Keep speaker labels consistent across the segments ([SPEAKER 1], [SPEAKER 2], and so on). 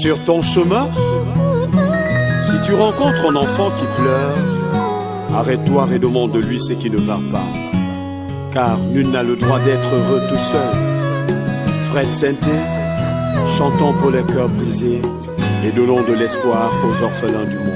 [SPEAKER 1] Sur ton chemin, si tu rencontres un enfant qui pleure, arrête-toi et demande-lui ce qui ne va pas. Car nul n'a le droit d'être heureux tout seul. Fred Sainté, chantons pour les cœurs brisés et donnons de l'espoir aux orphelins du monde.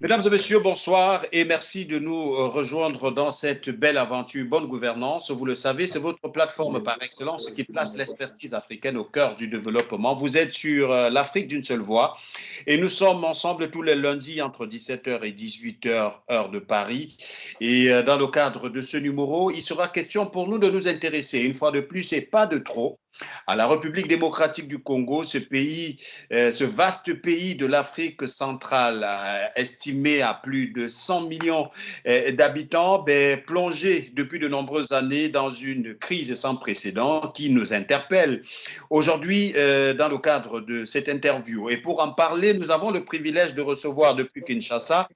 [SPEAKER 2] Mesdames et messieurs, bonsoir et merci de nous rejoindre dans cette belle aventure Bonne Gouvernance. Vous le savez, c'est votre plateforme par excellence qui place l'expertise africaine au cœur du développement. Vous êtes sur l'Afrique d'une seule voix et nous sommes ensemble tous les lundis entre 17h et 18h, heure de Paris. Et dans le cadre de ce numéro, il sera question pour nous de nous intéresser, une fois de plus et pas de trop, à la République démocratique du Congo, ce pays, ce vaste pays de l'Afrique centrale, estimé à plus de 100 millions d'habitants, plongé depuis de nombreuses années dans une crise sans précédent qui nous interpelle. Aujourd'hui, dans le cadre de cette interview, et pour en parler, nous avons le privilège de recevoir depuis Kinshasa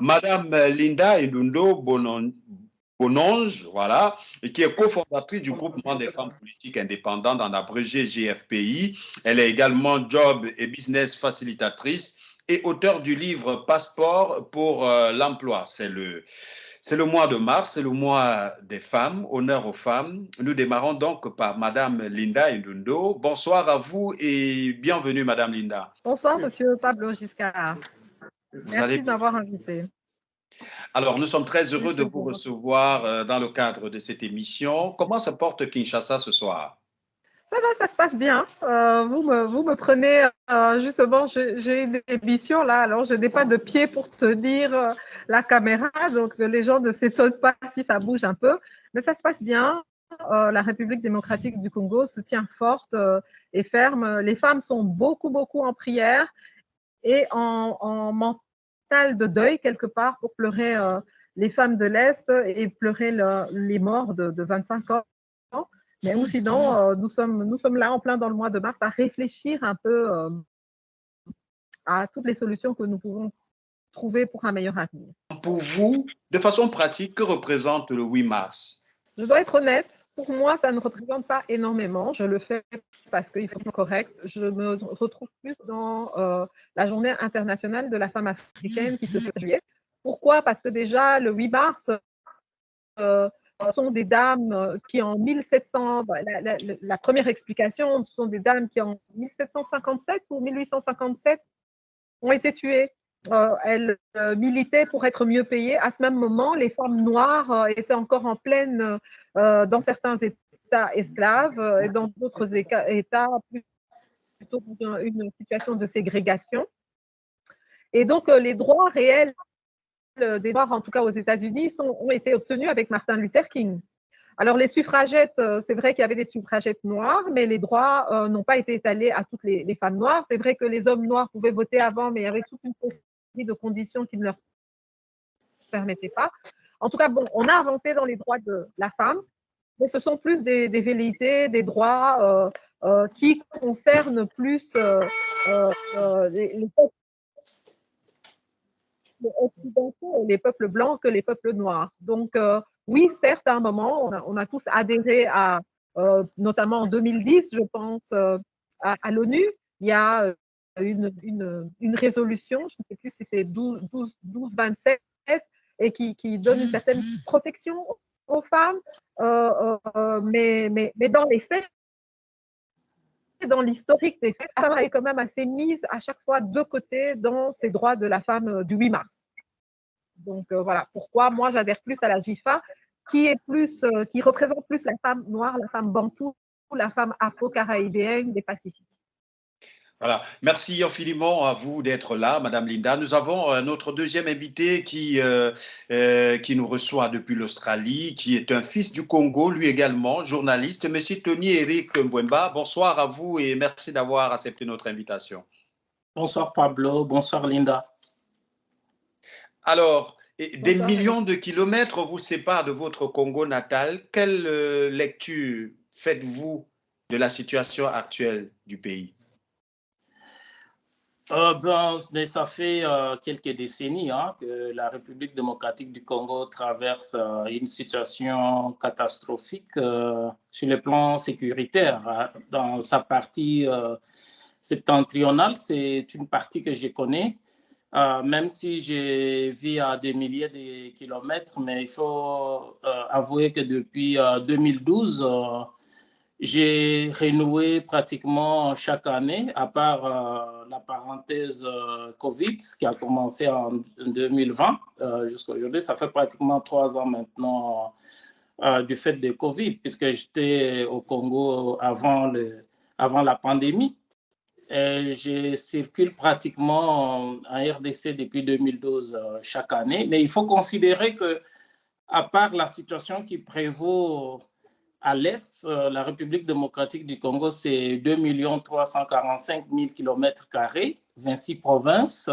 [SPEAKER 2] Madame Linda Ilundo Bononge, voilà, et qui est cofondatrice du groupement des femmes politiques indépendantes, en abrégé GFPI. Elle est également job et business facilitatrice et auteure du livre Passeport pour l'emploi. C'est le mois de mars, c'est le mois des femmes, honneur aux femmes. Nous démarrons donc par Madame Linda Ilundo. Bonsoir à vous et bienvenue Madame Linda.
[SPEAKER 3] Bonsoir Monsieur Pablo Giscard. Merci de m'avoir invité.
[SPEAKER 2] Alors, nous sommes très heureux de vous recevoir dans le cadre de cette émission. Comment se porte Kinshasa ce soir?
[SPEAKER 3] Ça va, ça se passe bien. Vous me prenez, justement, j'ai une émission là, alors je n'ai pas de pied pour tenir la caméra, donc les gens ne s'étonnent pas si ça bouge un peu, mais ça se passe bien. La République démocratique du Congo se tient forte et ferme. Les femmes sont beaucoup en prière et en mental de deuil quelque part pour pleurer les femmes de l'Est et pleurer les morts de 25 ans. Mais sinon, nous sommes là en plein dans le mois de mars à réfléchir un peu à toutes les solutions que nous pouvons trouver pour un meilleur avenir.
[SPEAKER 2] Pour vous, de façon pratique, que représente le 8 mars?
[SPEAKER 3] Je dois être honnête, pour moi, ça ne représente pas énormément. Je le fais parce qu'il faut être correct. Je me retrouve plus dans la journée internationale de la femme africaine qui se fait en juillet. Pourquoi? Parce que déjà, le 8 mars, sont des dames qui en 1700, la première explication, ce sont des dames qui en 1757 ou 1857 ont été tuées. Elles militaient pour être mieux payées. À ce même moment, les femmes noires étaient encore en pleine, dans certains États esclaves et dans d'autres États plutôt une situation de ségrégation. Et donc, les droits réels des Noirs, en tout cas aux États-Unis, ont été obtenus avec Martin Luther King. Alors, les suffragettes, c'est vrai qu'il y avait des suffragettes noires, mais les droits n'ont pas été étalés à toutes les femmes noires. C'est vrai que les hommes noirs pouvaient voter avant, mais il y avait toute une série de conditions qui ne leur permettaient pas. En tout cas, bon, on a avancé dans les droits de la femme, mais ce sont plus des velléités, des droits qui concernent plus les peuples occidentaux, les peuples blancs que les peuples noirs. Donc, oui, certes, à un moment, on a tous adhéré à, notamment en 2010, je pense, à l'ONU. Il y a une résolution, je ne sais plus si c'est 1227, et qui donne une certaine protection aux femmes. Mais dans les faits, dans l'historique des faits, la femme est quand même assez mise à chaque fois de côté dans ces droits de la femme du 8 mars. Donc voilà pourquoi moi j'adhère plus à la GIFA qui représente plus la femme noire, la femme bantoue, la femme afro-caribéenne des Pacifiques.
[SPEAKER 2] Voilà. Merci infiniment à vous d'être là, Madame Linda. Nous avons notre deuxième invité qui nous reçoit depuis l'Australie, qui est un fils du Congo, lui également, journaliste, Monsieur Tony Eric Mbwemba. Bonsoir à vous et merci d'avoir accepté notre invitation.
[SPEAKER 4] Bonsoir Pablo, bonsoir Linda.
[SPEAKER 2] Alors, des millions de kilomètres vous séparent de votre Congo natal. Quelle lecture faites-vous de la situation actuelle du pays?
[SPEAKER 4] Mais ça fait quelques décennies hein, que la République démocratique du Congo traverse une situation catastrophique sur le plan sécuritaire. Hein. Dans sa partie septentrionale, c'est une partie que je connais, même si je vis à des milliers de kilomètres, mais il faut avouer que depuis 2012, j'ai renoué pratiquement chaque année, à part la parenthèse Covid qui a commencé en 2020 jusqu'à aujourd'hui. Ça fait pratiquement 3 ans maintenant du fait de Covid, puisque j'étais au Congo avant la pandémie. Et je circule pratiquement en RDC depuis 2012 chaque année. Mais il faut considérer que, à part la situation qui prévaut à l'est, la République démocratique du Congo, c'est 2 345 000 km², 26 provinces,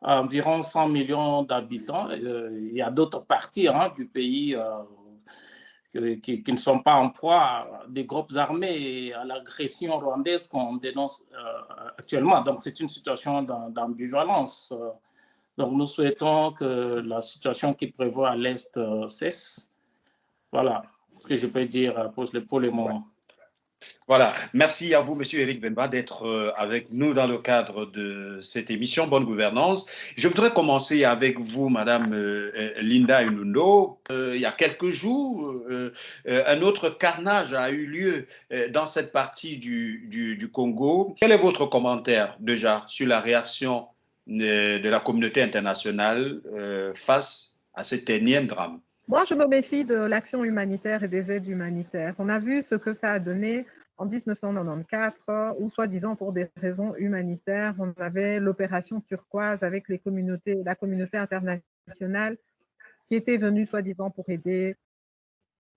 [SPEAKER 4] environ 100 millions d'habitants. Il y a d'autres parties hein, du pays qui ne sont pas en proie à des groupes armés et à l'agression rwandaise qu'on dénonce actuellement. Donc, c'est une situation d'ambivalence. Donc, nous souhaitons que la situation qui prévoit à l'est cesse. Voilà ce que je peux dire pour le moment.
[SPEAKER 2] Voilà, merci à vous, Monsieur Éric Bemba, d'être avec nous dans le cadre de cette émission Bonne Gouvernance. Je voudrais commencer avec vous, Madame Linda Inundo. Il y a quelques jours, un autre carnage a eu lieu dans cette partie du Congo. Quel est votre commentaire déjà sur la réaction de la communauté internationale face à cet énième drame?
[SPEAKER 3] Moi, je me méfie de l'action humanitaire et des aides humanitaires. On a vu ce que ça a donné en 1994, où soi-disant pour des raisons humanitaires, on avait l'opération turquoise avec la communauté internationale qui était venue soi-disant pour aider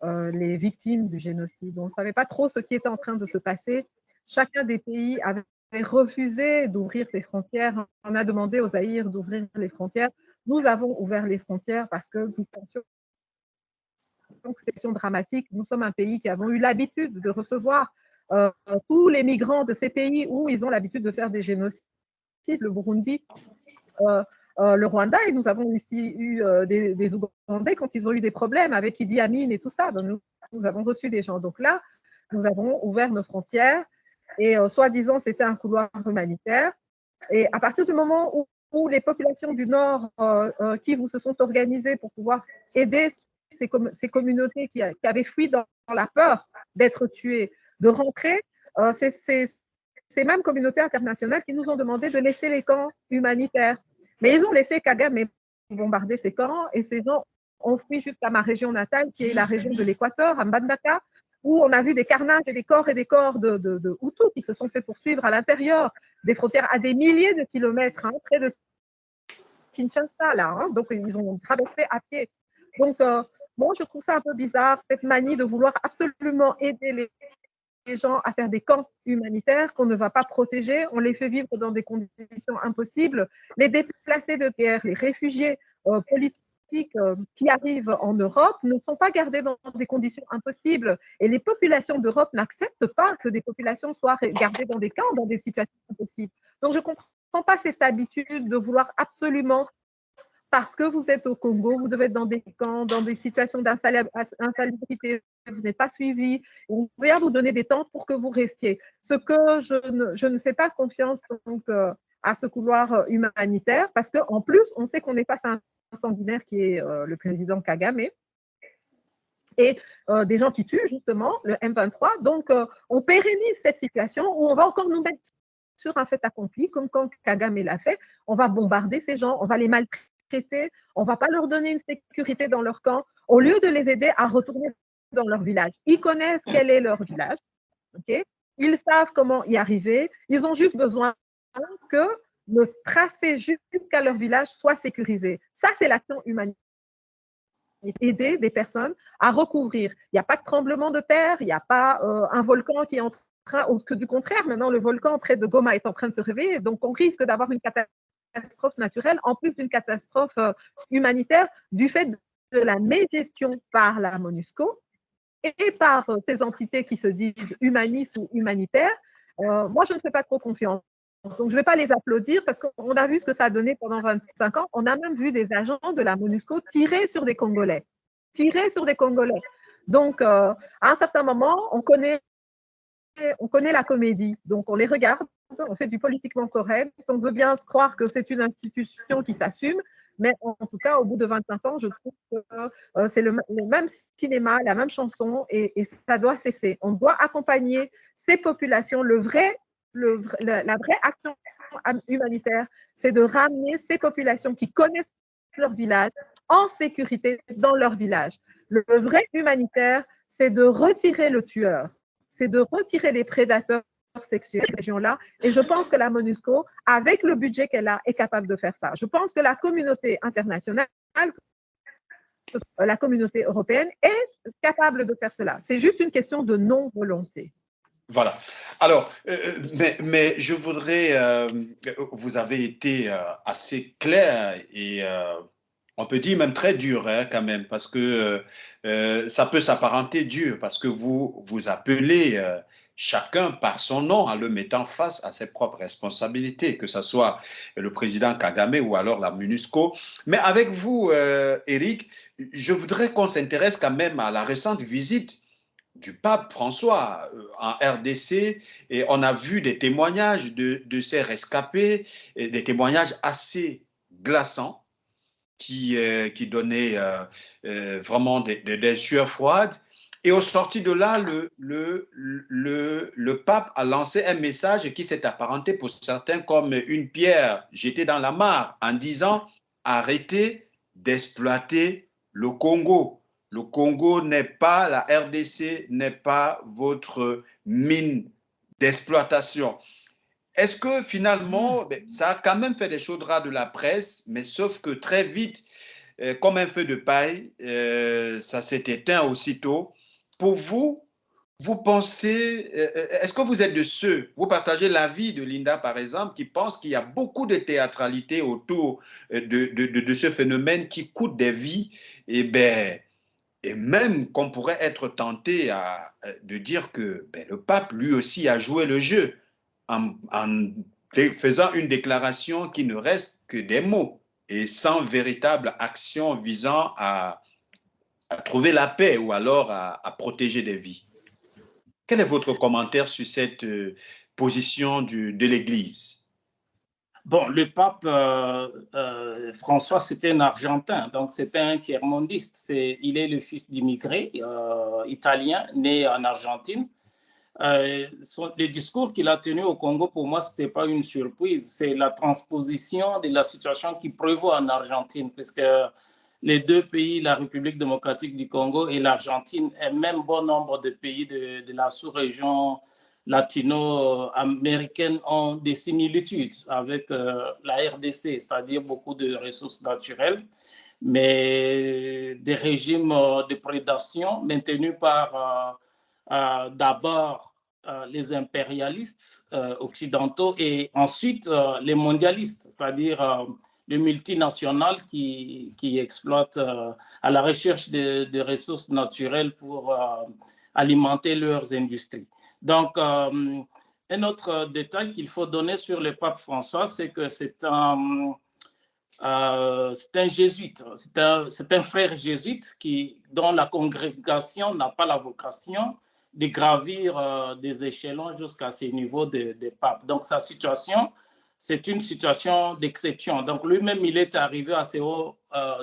[SPEAKER 3] les victimes du génocide. On ne savait pas trop ce qui était en train de se passer. Chacun des pays avait refusé d'ouvrir ses frontières. On a demandé aux Zaïre d'ouvrir les frontières. Nous avons ouvert les frontières parce que nous pensions que c'est une situation dramatique. Nous sommes un pays qui avons eu l'habitude de recevoir tous les migrants de ces pays où ils ont l'habitude de faire des génocides, le Burundi, le Rwanda, et nous avons aussi eu des Ougandais quand ils ont eu des problèmes avec Idi Amin et tout ça. Donc, nous avons reçu des gens. Donc là, nous avons ouvert nos frontières et soi-disant, c'était un couloir humanitaire. Et à partir du moment où les populations du Nord qui se sont organisées pour pouvoir aider ces communautés qui avaient fui dans la peur d'être tuées, de rentrer, ces mêmes communautés internationales qui nous ont demandé de laisser les camps humanitaires. Mais ils ont laissé Kagame bombarder ces camps et ces gens ont fui jusqu'à ma région natale, qui est la région de l'Équateur, à Mbandaka, où on a vu des carnages et des corps de Hutus qui se sont fait poursuivre à l'intérieur des frontières à des milliers de kilomètres, hein, près de Kinshasa, là. Hein, donc, ils ont traversé à pied. Donc, bon, je trouve ça un peu bizarre, cette manie de vouloir absolument aider les gens à faire des camps humanitaires qu'on ne va pas protéger. On les fait vivre dans des conditions impossibles. Les déplacés de guerre, les réfugiés politiques qui arrivent en Europe ne sont pas gardés dans des conditions impossibles. Et les populations d'Europe n'acceptent pas que des populations soient gardées dans des camps, dans des situations impossibles. Donc, je ne comprends pas cette habitude de vouloir absolument, parce que vous êtes au Congo, vous devez être dans des camps, dans des situations d'insalubrité, vous n'êtes pas suivi, on va vous donner des temps pour que vous restiez. Ce que je ne fais pas confiance donc, à ce couloir humanitaire, parce qu'en plus, on sait qu'on est face à un sanguinaire qui est le président Kagame, et des gens qui tuent justement, le M23. Donc, on pérennise cette situation où on va encore nous mettre sur un fait accompli, comme quand Kagame l'a fait. On va bombarder ces gens, on va les maltraiter, on ne va pas leur donner une sécurité dans leur camp, au lieu de les aider à retourner dans leur village. Ils connaissent quel est leur village, okay? Ils savent comment y arriver, ils ont juste besoin que le tracé jusqu'à leur village soit sécurisé. Ça, c'est l'action humanitaire. Aider des personnes à recouvrir. Il n'y a pas de tremblement de terre, il n'y a pas un volcan qui est en train, ou que du contraire, maintenant le volcan près de Goma est en train de se réveiller, donc on risque d'avoir une catastrophe naturelle en plus d'une catastrophe humanitaire du fait de la mégestion par la MONUSCO et par ces entités qui se disent humanistes ou humanitaires. Moi, je ne fais pas trop confiance. Donc, je ne vais pas les applaudir parce qu'on a vu ce que ça a donné pendant 25 ans. On a même vu des agents de la MONUSCO tirer sur des Congolais. Tirer sur des Congolais. Donc, à un certain moment, on connaît la comédie. Donc, on les regarde, on fait du politiquement correct. On veut bien se croire que c'est une institution qui s'assume. Mais en tout cas, au bout de 25 ans, je trouve que c'est le même cinéma, la même chanson, et ça doit cesser. On doit accompagner ces populations. La vraie action humanitaire, c'est de ramener ces populations qui connaissent leur village en sécurité dans leur village. Le vrai humanitaire, c'est de retirer le tueur, c'est de retirer les prédateurs sexuels de cette région-là. Et je pense que la MONUSCO, avec le budget qu'elle a, est capable de faire ça. Je pense que la communauté internationale, la communauté européenne est capable de faire cela. C'est juste une question de non-volonté.
[SPEAKER 2] Voilà. Alors, mais je voudrais, vous avez été assez clair et on peut dire même très dur hein, quand même, parce que ça peut s'apparenter dur, parce que vous appelez chacun par son nom en le mettant face à ses propres responsabilités, que ce soit le président Kagame ou alors la MONUSCO. Mais avec vous, Eric, je voudrais qu'on s'intéresse quand même à la récente visite du pape François en RDC, et on a vu des témoignages de ces rescapés, et des témoignages assez glaçants qui donnaient vraiment des sueurs froides. Et au sorti de là, le pape a lancé un message qui s'est apparenté pour certains comme une pierre jetée dans la mare en disant « Arrêtez d'exploiter le Congo ». Le Congo n'est pas, la RDC n'est pas votre mine d'exploitation. Est-ce que finalement, ça a quand même fait des chaudras de la presse, mais sauf que très vite, comme un feu de paille, ça s'est éteint aussitôt. Pour vous, vous pensez, est-ce que vous êtes de ceux, vous partagez l'avis de Linda par exemple, qui pense qu'il y a beaucoup de théâtralité autour de ce phénomène qui coûte des vies, et même qu'on pourrait être tenté de dire que le pape lui aussi a joué le jeu en faisant une déclaration qui ne reste que des mots et sans véritable action visant à trouver la paix ou alors à protéger des vies. Quel est votre commentaire sur cette position de l'Église?
[SPEAKER 4] Bon, le pape François, c'était un Argentin, donc c'était un tiers-mondiste. Il est le fils d'immigrés italiens nés en Argentine. Le discours qu'il a tenu au Congo, pour moi, ce n'était pas une surprise. C'est la transposition de la situation qui prévaut en Argentine, puisque les deux pays, la République démocratique du Congo et l'Argentine, et même bon nombre de pays de la sous-région latino-américaine ont des similitudes avec la RDC, c'est-à-dire beaucoup de ressources naturelles, mais des régimes de prédation maintenus par d'abord les impérialistes occidentaux et ensuite les mondialistes, c'est-à-dire les multinationales qui exploitent à la recherche de ressources naturelles pour alimenter leurs industries. Donc, un autre détail qu'il faut donner sur le pape François, c'est que c'est un jésuite, c'est un frère jésuite dont la congrégation n'a pas la vocation de gravir des échelons jusqu'à ces niveaux de pape. Donc, sa situation, c'est une situation d'exception. Donc, lui-même, il est arrivé à ce haut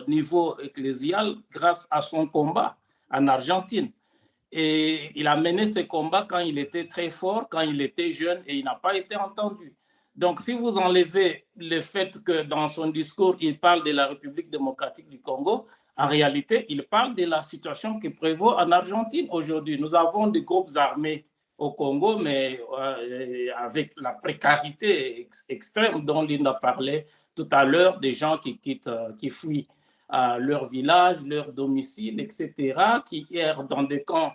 [SPEAKER 4] niveau ecclésial grâce à son combat en Argentine. Et il a mené ce combat quand il était très fort, quand il était jeune, et il n'a pas été entendu. Donc, si vous enlevez le fait que dans son discours, il parle de la République démocratique du Congo, en réalité, il parle de la situation qui prévaut en Argentine aujourd'hui. Nous avons des groupes armés au Congo, mais avec la précarité extrême dont Linda parlait tout à l'heure, des gens qui fuient leur village, leur domicile, etc., qui errent dans des camps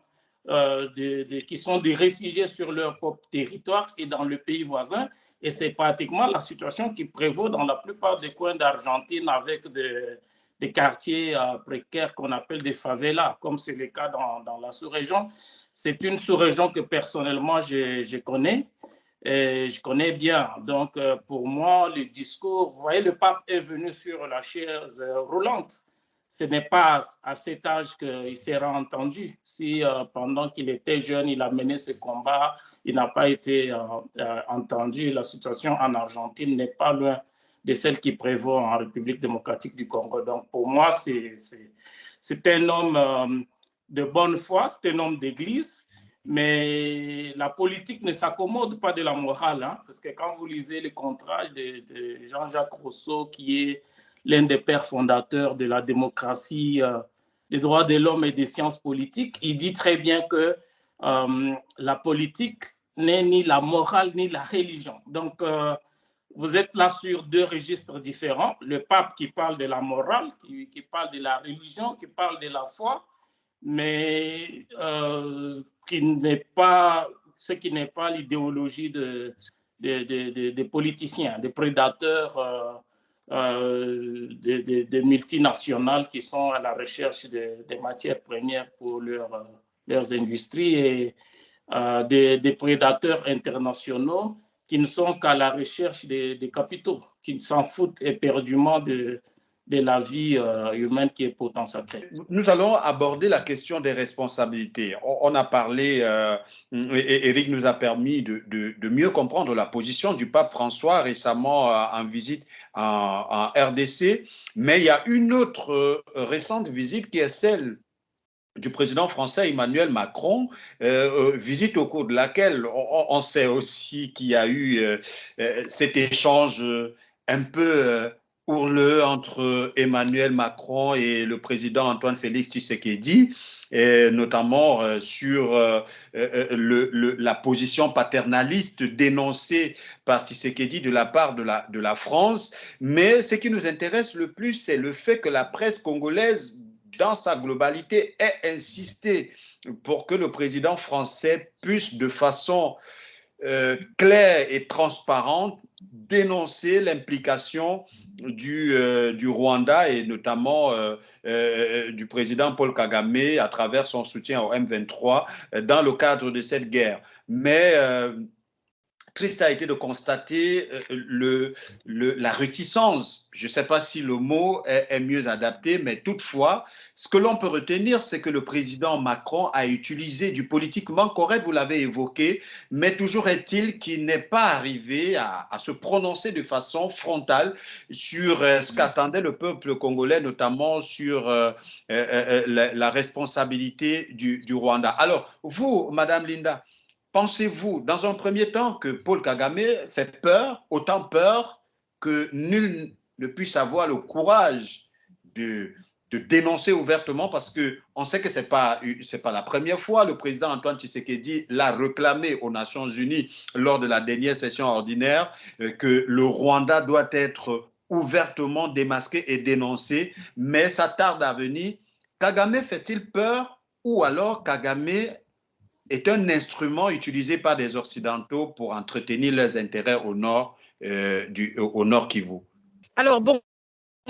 [SPEAKER 4] qui sont des réfugiés sur leur propre territoire et dans le pays voisin. Et c'est pratiquement la situation qui prévaut dans la plupart des coins d'Argentine avec des quartiers précaires qu'on appelle des favelas, comme c'est le cas dans la sous-région. C'est une sous-région que personnellement je connais. Et je connais bien. Donc, pour moi, le discours, vous voyez, le pape est venu sur la chaise roulante. Ce n'est pas à cet âge qu'il sera entendu. Si pendant qu'il était jeune, il a mené ce combat, il n'a pas été entendu. La situation en Argentine n'est pas loin de celle qui prévaut en République démocratique du Congo. Donc, pour moi, c'est un homme de bonne foi, c'est un homme d'église. Mais la politique ne s'accommode pas de la morale, hein, parce que quand vous lisez le contrat de Jean-Jacques Rousseau, qui est l'un des pères fondateurs de la démocratie, des droits de l'homme et des sciences politiques, il dit très bien que la politique n'est ni la morale ni la religion. Donc, vous êtes là sur deux registres différents. Le pape qui parle de la morale, qui parle de la religion, qui parle de la foi, mais qui n'est pas, ce qui n'est pas l'idéologie des politiciens, des prédateurs, des multinationales qui sont à la recherche des matières premières pour leurs industries et des prédateurs internationaux qui ne sont qu'à la recherche des capitaux, qui s'en foutent éperdument de la vie humaine qui est pourtant sacrée.
[SPEAKER 2] Nous allons aborder la question des responsabilités. On a parlé, et Eric nous a permis de mieux comprendre la position du pape François récemment en visite en RDC, mais il y a une autre récente visite qui est celle du président français Emmanuel Macron, visite au cours de laquelle on sait aussi qu'il y a eu cet échange un peu hourleux entre Emmanuel Macron et le président Antoine Félix Tshisekedi, notamment sur la position paternaliste dénoncée par Tshisekedi de la part de la France. Mais ce qui nous intéresse le plus, c'est le fait que la presse congolaise, dans sa globalité, ait insisté pour que le président français puisse de façon claire et transparente dénoncer l'implication du Rwanda et notamment du président Paul Kagame à travers son soutien au M23 dans le cadre de cette guerre. Mais triste a été de constater la réticence. Je ne sais pas si le mot est mieux adapté, mais toutefois, ce que l'on peut retenir, c'est que le président Macron a utilisé du politiquement correct, vous l'avez évoqué, mais toujours est-il qu'il n'est pas arrivé à se prononcer de façon frontale sur ce qu'attendait le peuple congolais, notamment sur la responsabilité du Rwanda. Alors, vous, Madame Linda, pensez-vous, dans un premier temps, que Paul Kagame fait peur, autant peur que nul ne puisse avoir le courage de dénoncer ouvertement, parce qu'on sait que ce n'est pas la première fois. Le président Antoine Tshisekedi l'a réclamé aux Nations Unies lors de la dernière session ordinaire, que le Rwanda doit être ouvertement démasqué et dénoncé, mais ça tarde à venir. Kagame fait-il peur, ou alors Kagame est un instrument utilisé par des Occidentaux pour entretenir leurs intérêts au nord Kivu?
[SPEAKER 3] Alors bon,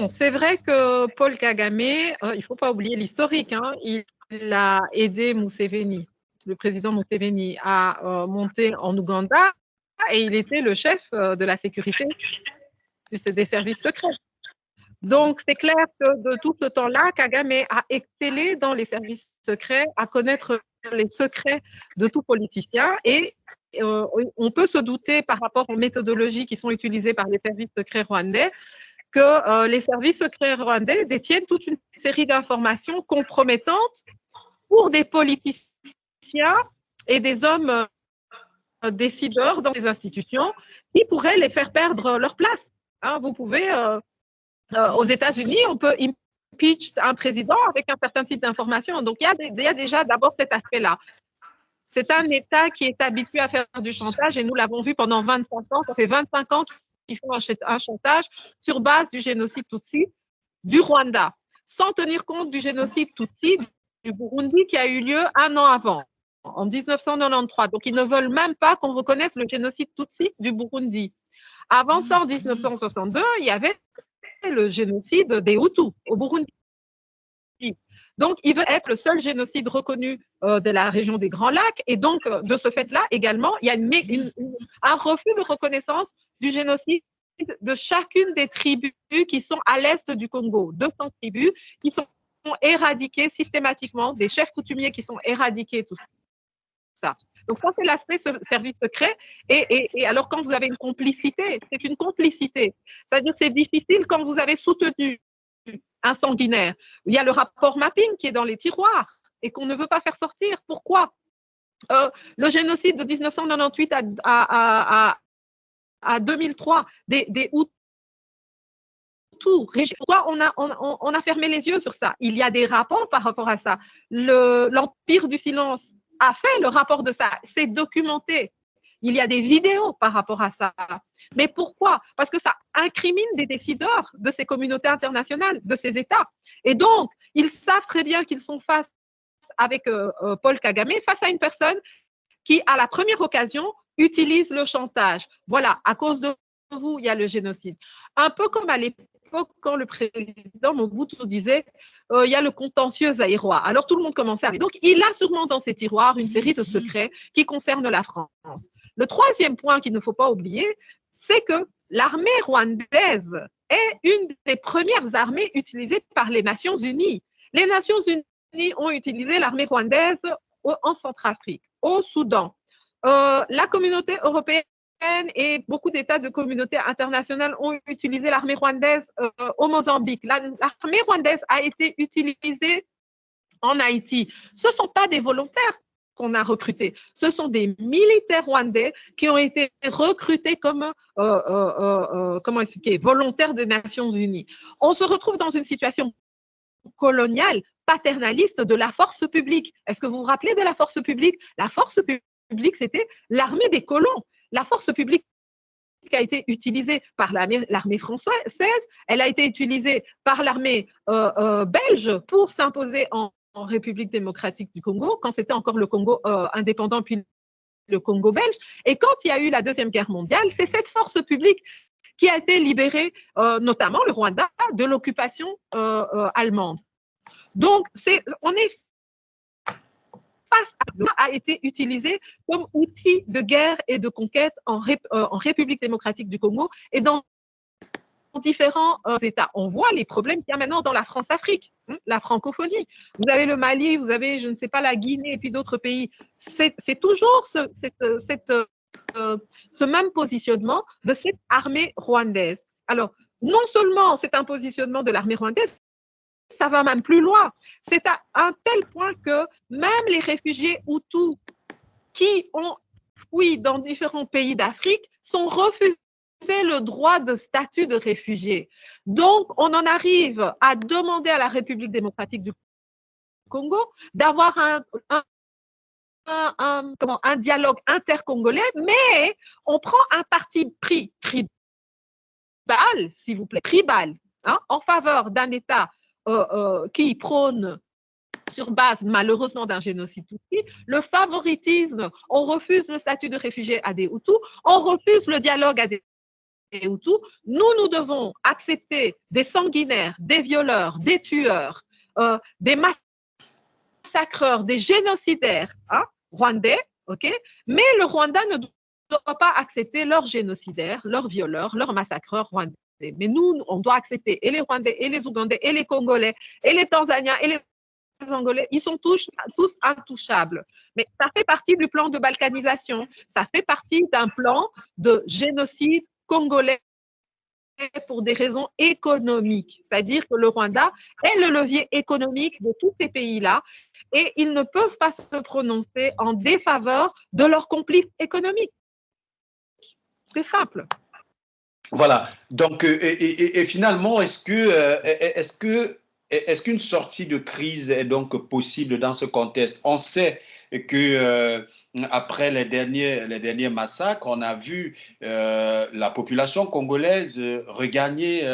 [SPEAKER 3] c'est vrai que Paul Kagame, il ne faut pas oublier l'historique, hein, il a aidé Museveni, le président Museveni, à monter en Ouganda, et il était le chef de la sécurité des services secrets. Donc, c'est clair que de tout ce temps-là, Kagame a excellé dans les services secrets, à connaître les secrets de tout politicien, et on peut se douter par rapport aux méthodologies qui sont utilisées par les services secrets rwandais que les services secrets rwandais détiennent toute une série d'informations compromettantes pour des politiciens et des hommes décideurs dans ces institutions qui pourraient les faire perdre leur place. Hein, vous pouvez, aux États-Unis, on peut impeach un président avec un certain type d'informations. Donc, il y a déjà d'abord cet aspect-là. C'est un État qui est habitué à faire du chantage, et nous l'avons vu pendant 25 ans. Ça fait 25 ans qu'ils font un chantage sur base du génocide Tutsi du Rwanda, sans tenir compte du génocide Tutsi du Burundi qui a eu lieu un an avant, en 1993. Donc, ils ne veulent même pas qu'on reconnaisse le génocide Tutsi du Burundi. Avant ça, en 1962, il y avait le génocide des Hutus au Burundi. Donc, il veut être le seul génocide reconnu de la région des Grands Lacs. Et donc, de ce fait-là, également, il y a un refus de reconnaissance du génocide de chacune des tribus qui sont à l'est du Congo. 200 tribus qui sont éradiquées systématiquement, des chefs coutumiers qui sont éradiqués, tout ça. Donc ça, c'est l'aspect service secret. Et alors, quand vous avez une complicité, c'est une complicité. C'est-à-dire c'est difficile quand vous avez soutenu un sanguinaire. Il y a le rapport mapping qui est dans les tiroirs et qu'on ne veut pas faire sortir. Pourquoi le génocide de 1998 à 2003 des Hutus, pourquoi on a fermé les yeux sur ça? Il y a des rapports par rapport à ça. L'Empire du silence a fait le rapport de ça, c'est documenté. Il y a des vidéos par rapport à ça. Mais pourquoi? Parce que ça incrimine des décideurs de ces communautés internationales, de ces États. Et donc, ils savent très bien qu'ils sont face avec Paul Kagame, face à une personne qui, à la première occasion, utilise le chantage. Voilà, à cause de vous, il y a le génocide. Un peu comme à l'époque, quand le président Mobutu disait il y a le contentieux zaïrois. Alors tout le monde commençait à... Donc il a sûrement dans ses tiroirs une série de secrets qui concernent la France. Le troisième point qu'il ne faut pas oublier, c'est que l'armée rwandaise est une des premières armées utilisées par les Nations Unies. Les Nations Unies ont utilisé l'armée rwandaise en Centrafrique, au Soudan. La communauté européenne et beaucoup d'États de communautés internationales ont utilisé l'armée rwandaise au Mozambique. L'armée rwandaise a été utilisée en Haïti. Ce ne sont pas des volontaires qu'on a recrutés, ce sont des militaires rwandais qui ont été recrutés comme comment expliquer, volontaires des Nations Unies. On se retrouve dans une situation coloniale, paternaliste de la force publique. Est-ce que vous vous rappelez de la force publique? La force publique, c'était l'armée des colons. La force publique a été utilisée par l'armée française, elle a été utilisée par l'armée belge pour s'imposer en République démocratique du Congo, quand c'était encore le Congo indépendant, puis le Congo belge. Et quand il y a eu la Deuxième Guerre mondiale, c'est cette force publique qui a été libérée, notamment le Rwanda, de l'occupation allemande. Donc, on est a été utilisé comme outil de guerre et de conquête en République démocratique du Congo et dans différents États. On voit les problèmes qu'il y a maintenant dans la France-Afrique, la francophonie. Vous avez le Mali, vous avez, je ne sais pas, la Guinée et puis d'autres pays. C'est toujours ce même positionnement de cette armée rwandaise. Alors, non seulement c'est un positionnement de l'armée rwandaise, ça va même plus loin. C'est à un tel point que même les réfugiés Hutus qui ont fui dans différents pays d'Afrique sont refusés le droit de statut de réfugié. Donc, on en arrive à demander à la République démocratique du Congo d'avoir un dialogue intercongolais, mais on prend un parti pris tribal, s'il vous plaît, tribal, en faveur d'un État qui prône sur base malheureusement d'un génocide Tutsi, le favoritisme, on refuse le statut de réfugié à des Hutus, on refuse le dialogue à des Hutus. Nous devons accepter des sanguinaires, des violeurs, des tueurs, des massacreurs, des génocidaires rwandais, ok? Mais le Rwanda ne doit pas accepter leurs génocidaires, leurs violeurs, leurs massacreurs rwandais. Mais nous, on doit accepter et les Rwandais, et les Ougandais, et les Congolais, et les Tanzaniens, et les Angolais. Ils sont tous intouchables. Mais ça fait partie du plan de balkanisation. Ça fait partie d'un plan de génocide congolais pour des raisons économiques. C'est-à-dire que le Rwanda est le levier économique de tous ces pays-là et ils ne peuvent pas se prononcer en défaveur de leurs complices économiques. C'est simple.
[SPEAKER 2] Voilà. Donc, et finalement, est-ce qu'une sortie de crise est donc possible dans ce contexte? On sait que après les derniers massacres, on a vu la population congolaise regagner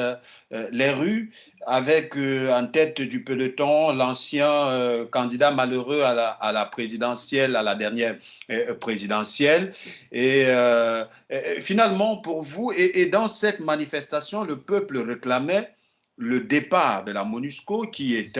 [SPEAKER 2] les rues avec en tête du peloton l'ancien candidat malheureux à la présidentielle, à la dernière présidentielle. Et finalement, pour vous, et dans cette manifestation, le peuple réclamait le départ de la MONUSCO qui est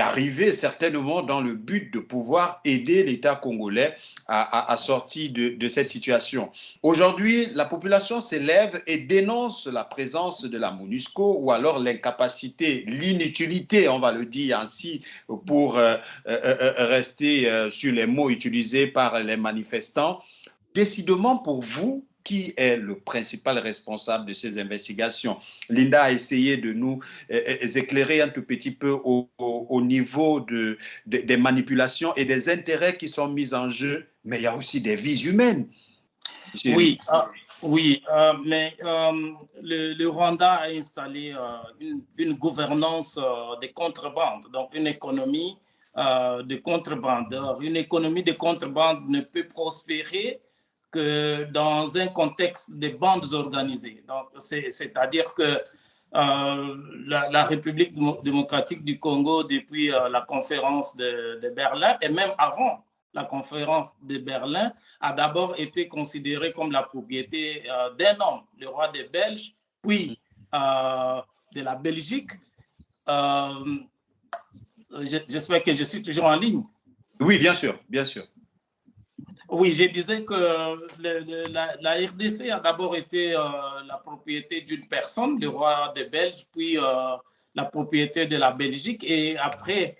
[SPEAKER 2] arrivé certainement dans le but de pouvoir aider l'État congolais à sortir de cette situation. Aujourd'hui, la population s'élève et dénonce la présence de la MONUSCO ou alors l'incapacité, l'inutilité, on va le dire ainsi, pour rester sur les mots utilisés par les manifestants. Décidément, pour vous, qui est le principal responsable de ces investigations? Linda a essayé de nous éclairer un tout petit peu au niveau des manipulations et des intérêts qui sont mis en jeu, mais il y a aussi des vies humaines.
[SPEAKER 4] Oui, mais le Rwanda a installé une gouvernance des contrebandes, donc une économie de contrebande. Une économie de contrebande ne peut prospérer que dans un contexte de bandes organisées. C'est-à-dire que la République démocratique du Congo, depuis la conférence de Berlin, et même avant la conférence de Berlin, a d'abord été considérée comme la propriété d'un homme, le roi des Belges, puis de la Belgique. J'espère que je suis toujours en ligne.
[SPEAKER 2] Oui, bien sûr, bien sûr.
[SPEAKER 4] Oui, je disais que la RDC a d'abord été la propriété d'une personne, le roi des Belges, puis la propriété de la Belgique. Et après,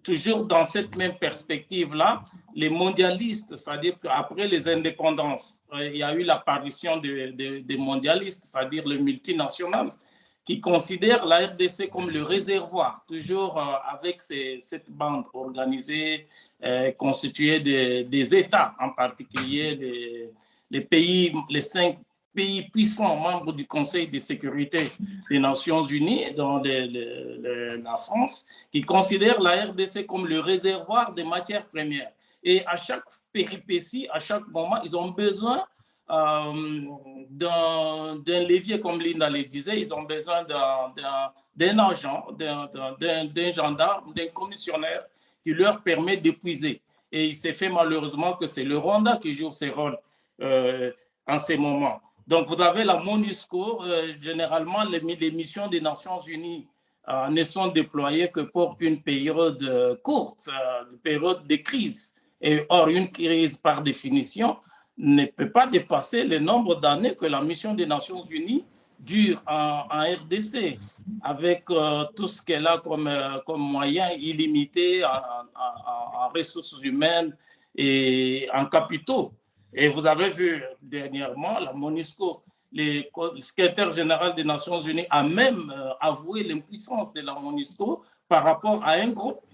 [SPEAKER 4] toujours dans cette même perspective-là, les mondialistes, c'est-à-dire qu'après les indépendances, il y a eu l'apparition des mondialistes, c'est-à-dire le multinational, qui considèrent la RDC comme le réservoir, toujours avec cette bande organisée constituée des États, en particulier les 5 pays puissants membres du Conseil de sécurité des Nations Unies, dont la France, qui considèrent la RDC comme le réservoir des matières premières. Et à chaque péripétie, à chaque moment, ils ont besoin d'un levier, comme Linda le disait, ils ont besoin d'un agent, d'un gendarme, d'un commissionnaire qui leur permet d'épuiser. Et il s'est fait malheureusement que c'est le Rwanda qui joue ce rôle en ces moments. Donc, vous avez la MONUSCO, généralement, les missions des Nations Unies ne sont déployées que pour une période courte, une période de crise. Et or, une crise, par définition, ne peut pas dépasser le nombre d'années que la mission des Nations Unies dure en RDC, avec tout ce qu'elle a comme moyens illimités en ressources humaines et en capitaux. Et vous avez vu dernièrement, la MONUSCO, le secrétaire général des Nations Unies a même avoué l'impuissance de la MONUSCO par rapport à un groupe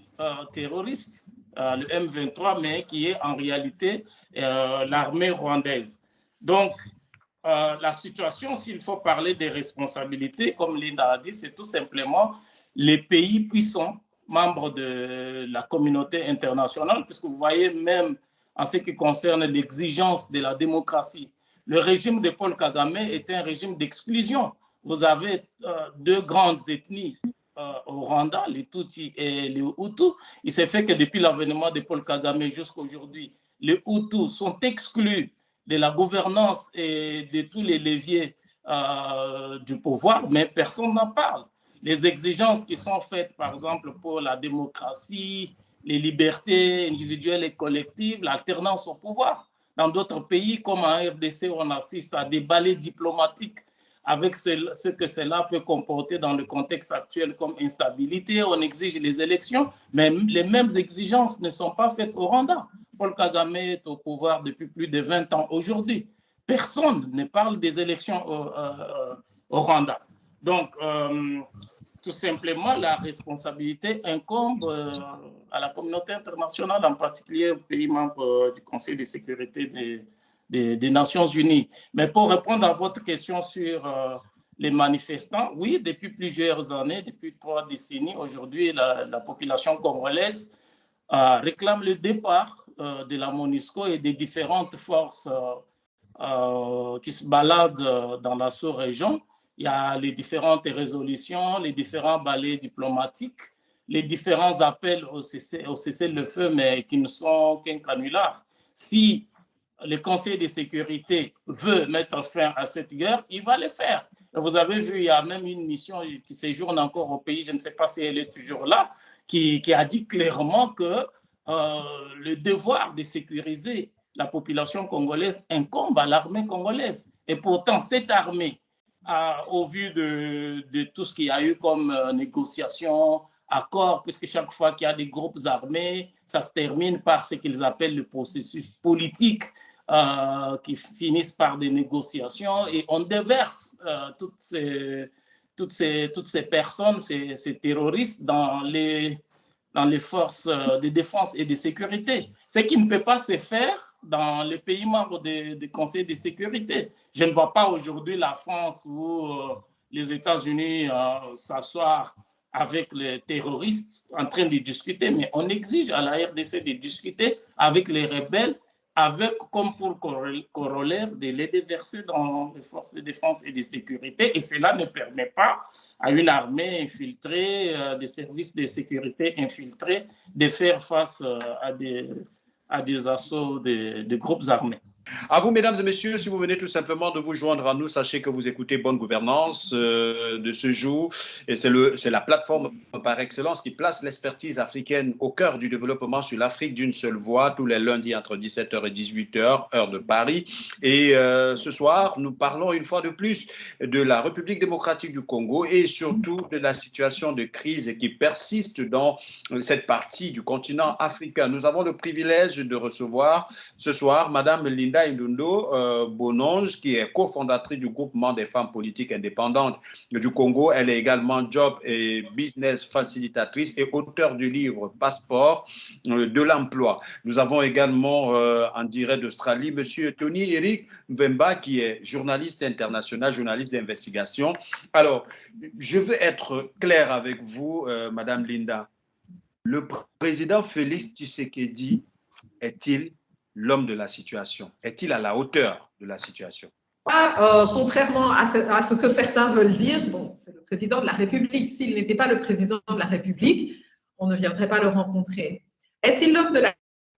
[SPEAKER 4] terroriste, le M23, mais qui est en réalité l'armée rwandaise. Donc, la situation, s'il faut parler des responsabilités, comme Linda a dit, c'est tout simplement les pays puissants, membres de la communauté internationale, puisque vous voyez même en ce qui concerne l'exigence de la démocratie, le régime de Paul Kagame est un régime d'exclusion. Vous avez 2 grandes ethnies au Rwanda, les Tutsis et les Hutus. Il s'est fait que depuis l'avènement de Paul Kagame jusqu'à aujourd'hui, les Hutus sont exclus de la gouvernance et de tous les leviers du pouvoir, mais personne n'en parle. Les exigences qui sont faites, par exemple, pour la démocratie, les libertés individuelles et collectives, l'alternance au pouvoir. Dans d'autres pays, comme en RDC, on assiste à des ballets diplomatiques avec ce que cela peut comporter dans le contexte actuel comme instabilité. On exige les élections, mais les mêmes exigences ne sont pas faites au Rwanda. Paul Kagame est au pouvoir depuis plus de 20 ans aujourd'hui. Personne ne parle des élections au Rwanda. Donc, tout simplement, la responsabilité incombe à la communauté internationale, en particulier aux pays membres du Conseil de sécurité des Nations Unies. Mais pour répondre à votre question sur les manifestants, oui, depuis plusieurs années, depuis 3 décennies, aujourd'hui, la population congolaise réclame le départ de la MONUSCO et des différentes forces qui se baladent dans la sous-région. Il y a les différentes résolutions, les différents ballets diplomatiques, les différents appels au cessez-le-feu, mais qui ne sont qu'un canular. Si le Conseil de sécurité veut mettre fin à cette guerre, il va le faire. Vous avez vu, il y a même une mission qui séjourne encore au pays, je ne sais pas si elle est toujours là, qui a dit clairement que le devoir de sécuriser la population congolaise incombe à l'armée congolaise. Et pourtant, cette armée, au vu de tout ce qu'il y a eu comme négociations, accords, puisque chaque fois qu'il y a des groupes armés, ça se termine par ce qu'ils appellent le processus politique, qui finissent par des négociations, et on déverse toutes ces personnes, ces terroristes dans les forces de défense et de sécurité. Ce qui ne peut pas se faire dans les pays membres du Conseil de sécurité. Je ne vois pas aujourd'hui la France ou les États-Unis s'asseoir avec les terroristes en train de discuter, mais on exige à la RDC de discuter avec les rebelles, avec comme pour corollaire de les déverser dans les forces de défense et de sécurité. Et cela ne permet pas à une armée infiltrée, des services de sécurité infiltrés, de faire face à des assauts de groupes armés.
[SPEAKER 2] À vous, mesdames et messieurs, si vous venez tout simplement de vous joindre à nous, sachez que vous écoutez Bonne Gouvernance de ce jour. Et c'est la plateforme par excellence qui place l'expertise africaine au cœur du développement sur l'Afrique d'une seule voix, tous les lundis entre 17h et 18h, heure de Paris. Et ce soir, nous parlons une fois de plus de la République démocratique du Congo et surtout de la situation de crise qui persiste dans cette partie du continent africain. Nous avons le privilège de recevoir ce soir Madame Linda Indundo Bononge, qui est cofondatrice du groupement des femmes politiques indépendantes du Congo. Elle est également job et business facilitatrice et auteure du livre Passeport de l'emploi. Nous avons également en direct d'Australie Monsieur Tony Eric Mbemba, qui est journaliste international, journaliste d'investigation. Alors, je veux être clair avec vous, Madame Linda. Le président Félix Tshisekedi est-il l'homme de la situation? Est-il à la hauteur de la situation?
[SPEAKER 3] Contrairement à ce que certains veulent dire, bon, c'est le président de la République. S'il n'était pas le président de la République, on ne viendrait pas le rencontrer. Est-il l'homme de la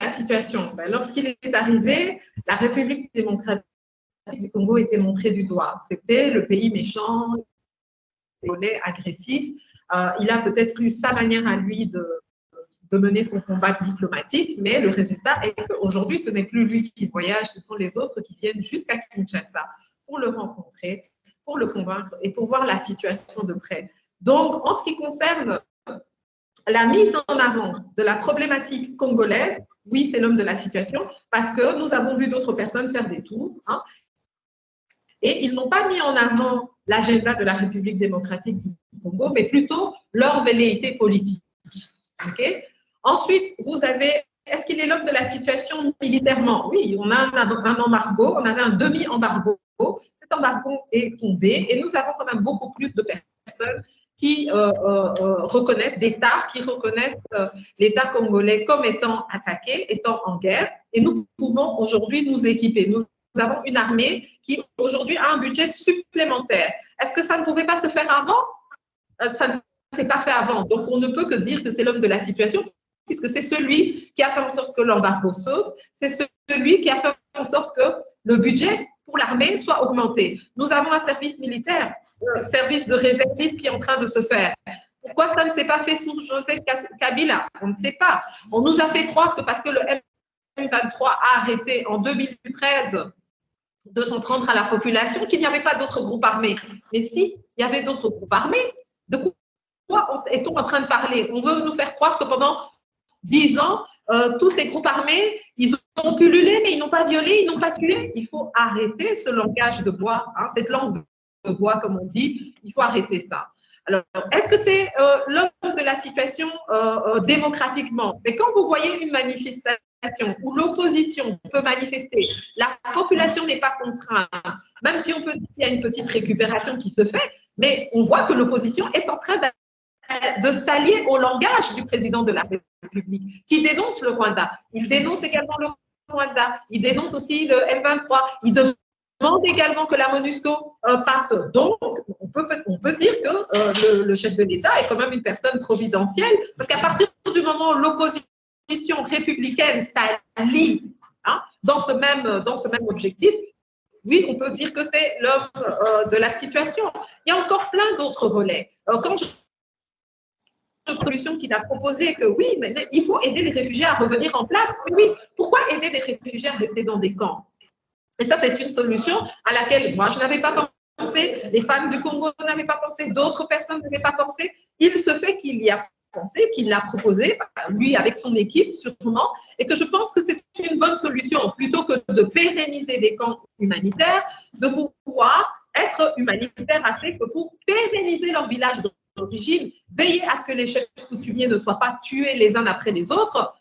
[SPEAKER 3] situation? Lorsqu'il est arrivé, la République démocratique du Congo était montrée du doigt. C'était le pays méchant, agressif. Il a peut-être eu sa manière à lui de mener son combat diplomatique, mais le résultat est qu'aujourd'hui, ce n'est plus lui qui voyage, ce sont les autres qui viennent jusqu'à Kinshasa pour le rencontrer, pour le convaincre et pour voir la situation de près. Donc, en ce qui concerne la mise en avant de la problématique congolaise, oui, c'est l'homme de la situation, parce que nous avons vu d'autres personnes faire des tours, et ils n'ont pas mis en avant l'agenda de la République démocratique du Congo, mais plutôt leur velléité politique. Okay? Ensuite, vous avez, est-ce qu'il est l'homme de la situation militairement? Oui, on a un embargo, on avait un demi-embargo. Cet embargo est tombé et nous avons quand même beaucoup plus de personnes qui reconnaissent, d'États qui reconnaissent l'État congolais comme étant attaqué, étant en guerre. Et nous pouvons aujourd'hui nous équiper. Nous avons une armée qui aujourd'hui a un budget supplémentaire. Est-ce que ça ne pouvait pas se faire avant? Ça ne s'est pas fait avant. Donc, on ne peut que dire que c'est l'homme de la situation, puisque c'est celui qui a fait en sorte que l'embargo saute, c'est celui qui a fait en sorte que le budget pour l'armée soit augmenté. Nous avons un service militaire, un service de réservistes qui est en train de se faire. Pourquoi ça ne s'est pas fait sous Joseph Kabila? On ne sait pas. On nous a fait croire que parce que le M23 a arrêté en 2013 de s'en prendre à la population, qu'il n'y avait pas d'autres groupes armés. Mais si, il y avait d'autres groupes armés. De quoi est-on en train de parler? On veut nous faire croire que pendant 10 ans, tous ces groupes armés, ils ont pullulé, mais ils n'ont pas violé, ils n'ont pas tué. Il faut arrêter ce langage de bois, cette langue de bois, comme on dit. Il faut arrêter ça. Alors, est-ce que c'est l'homme de la situation démocratiquement? Mais quand vous voyez une manifestation où l'opposition peut manifester, la population n'est pas contrainte, même si on peut dire qu'il y a une petite récupération qui se fait, mais on voit que l'opposition est en train de s'allier au langage du président de la République, qui dénonce le Rwanda. Il dénonce également le Rwanda. Il dénonce aussi le M23. Il demande également que la MONUSCO parte. Donc, on peut dire que le chef de l'État est quand même une personne providentielle, parce qu'à partir du moment où l'opposition républicaine s'allie, dans ce même objectif, oui, on peut dire que c'est l'homme de la situation. Il y a encore plein d'autres volets. Quand une solution qu'il a proposée, que oui, mais il faut aider les réfugiés à revenir en place. Oui, pourquoi aider les réfugiés à rester dans des camps? Et ça, c'est une solution à laquelle moi, je n'avais pas pensé, les femmes du Congo n'avaient pas pensé, d'autres personnes n'avaient pas pensé. Il se fait qu'il y a pensé, qu'il l'a proposé, lui avec son équipe sûrement, et que je pense que c'est une bonne solution, plutôt que de pérenniser des camps humanitaires, de pouvoir être humanitaire assez que pour pérenniser leur village d'origine, veiller à ce que les chefs coutumiers ne soient pas tués les uns après les autres.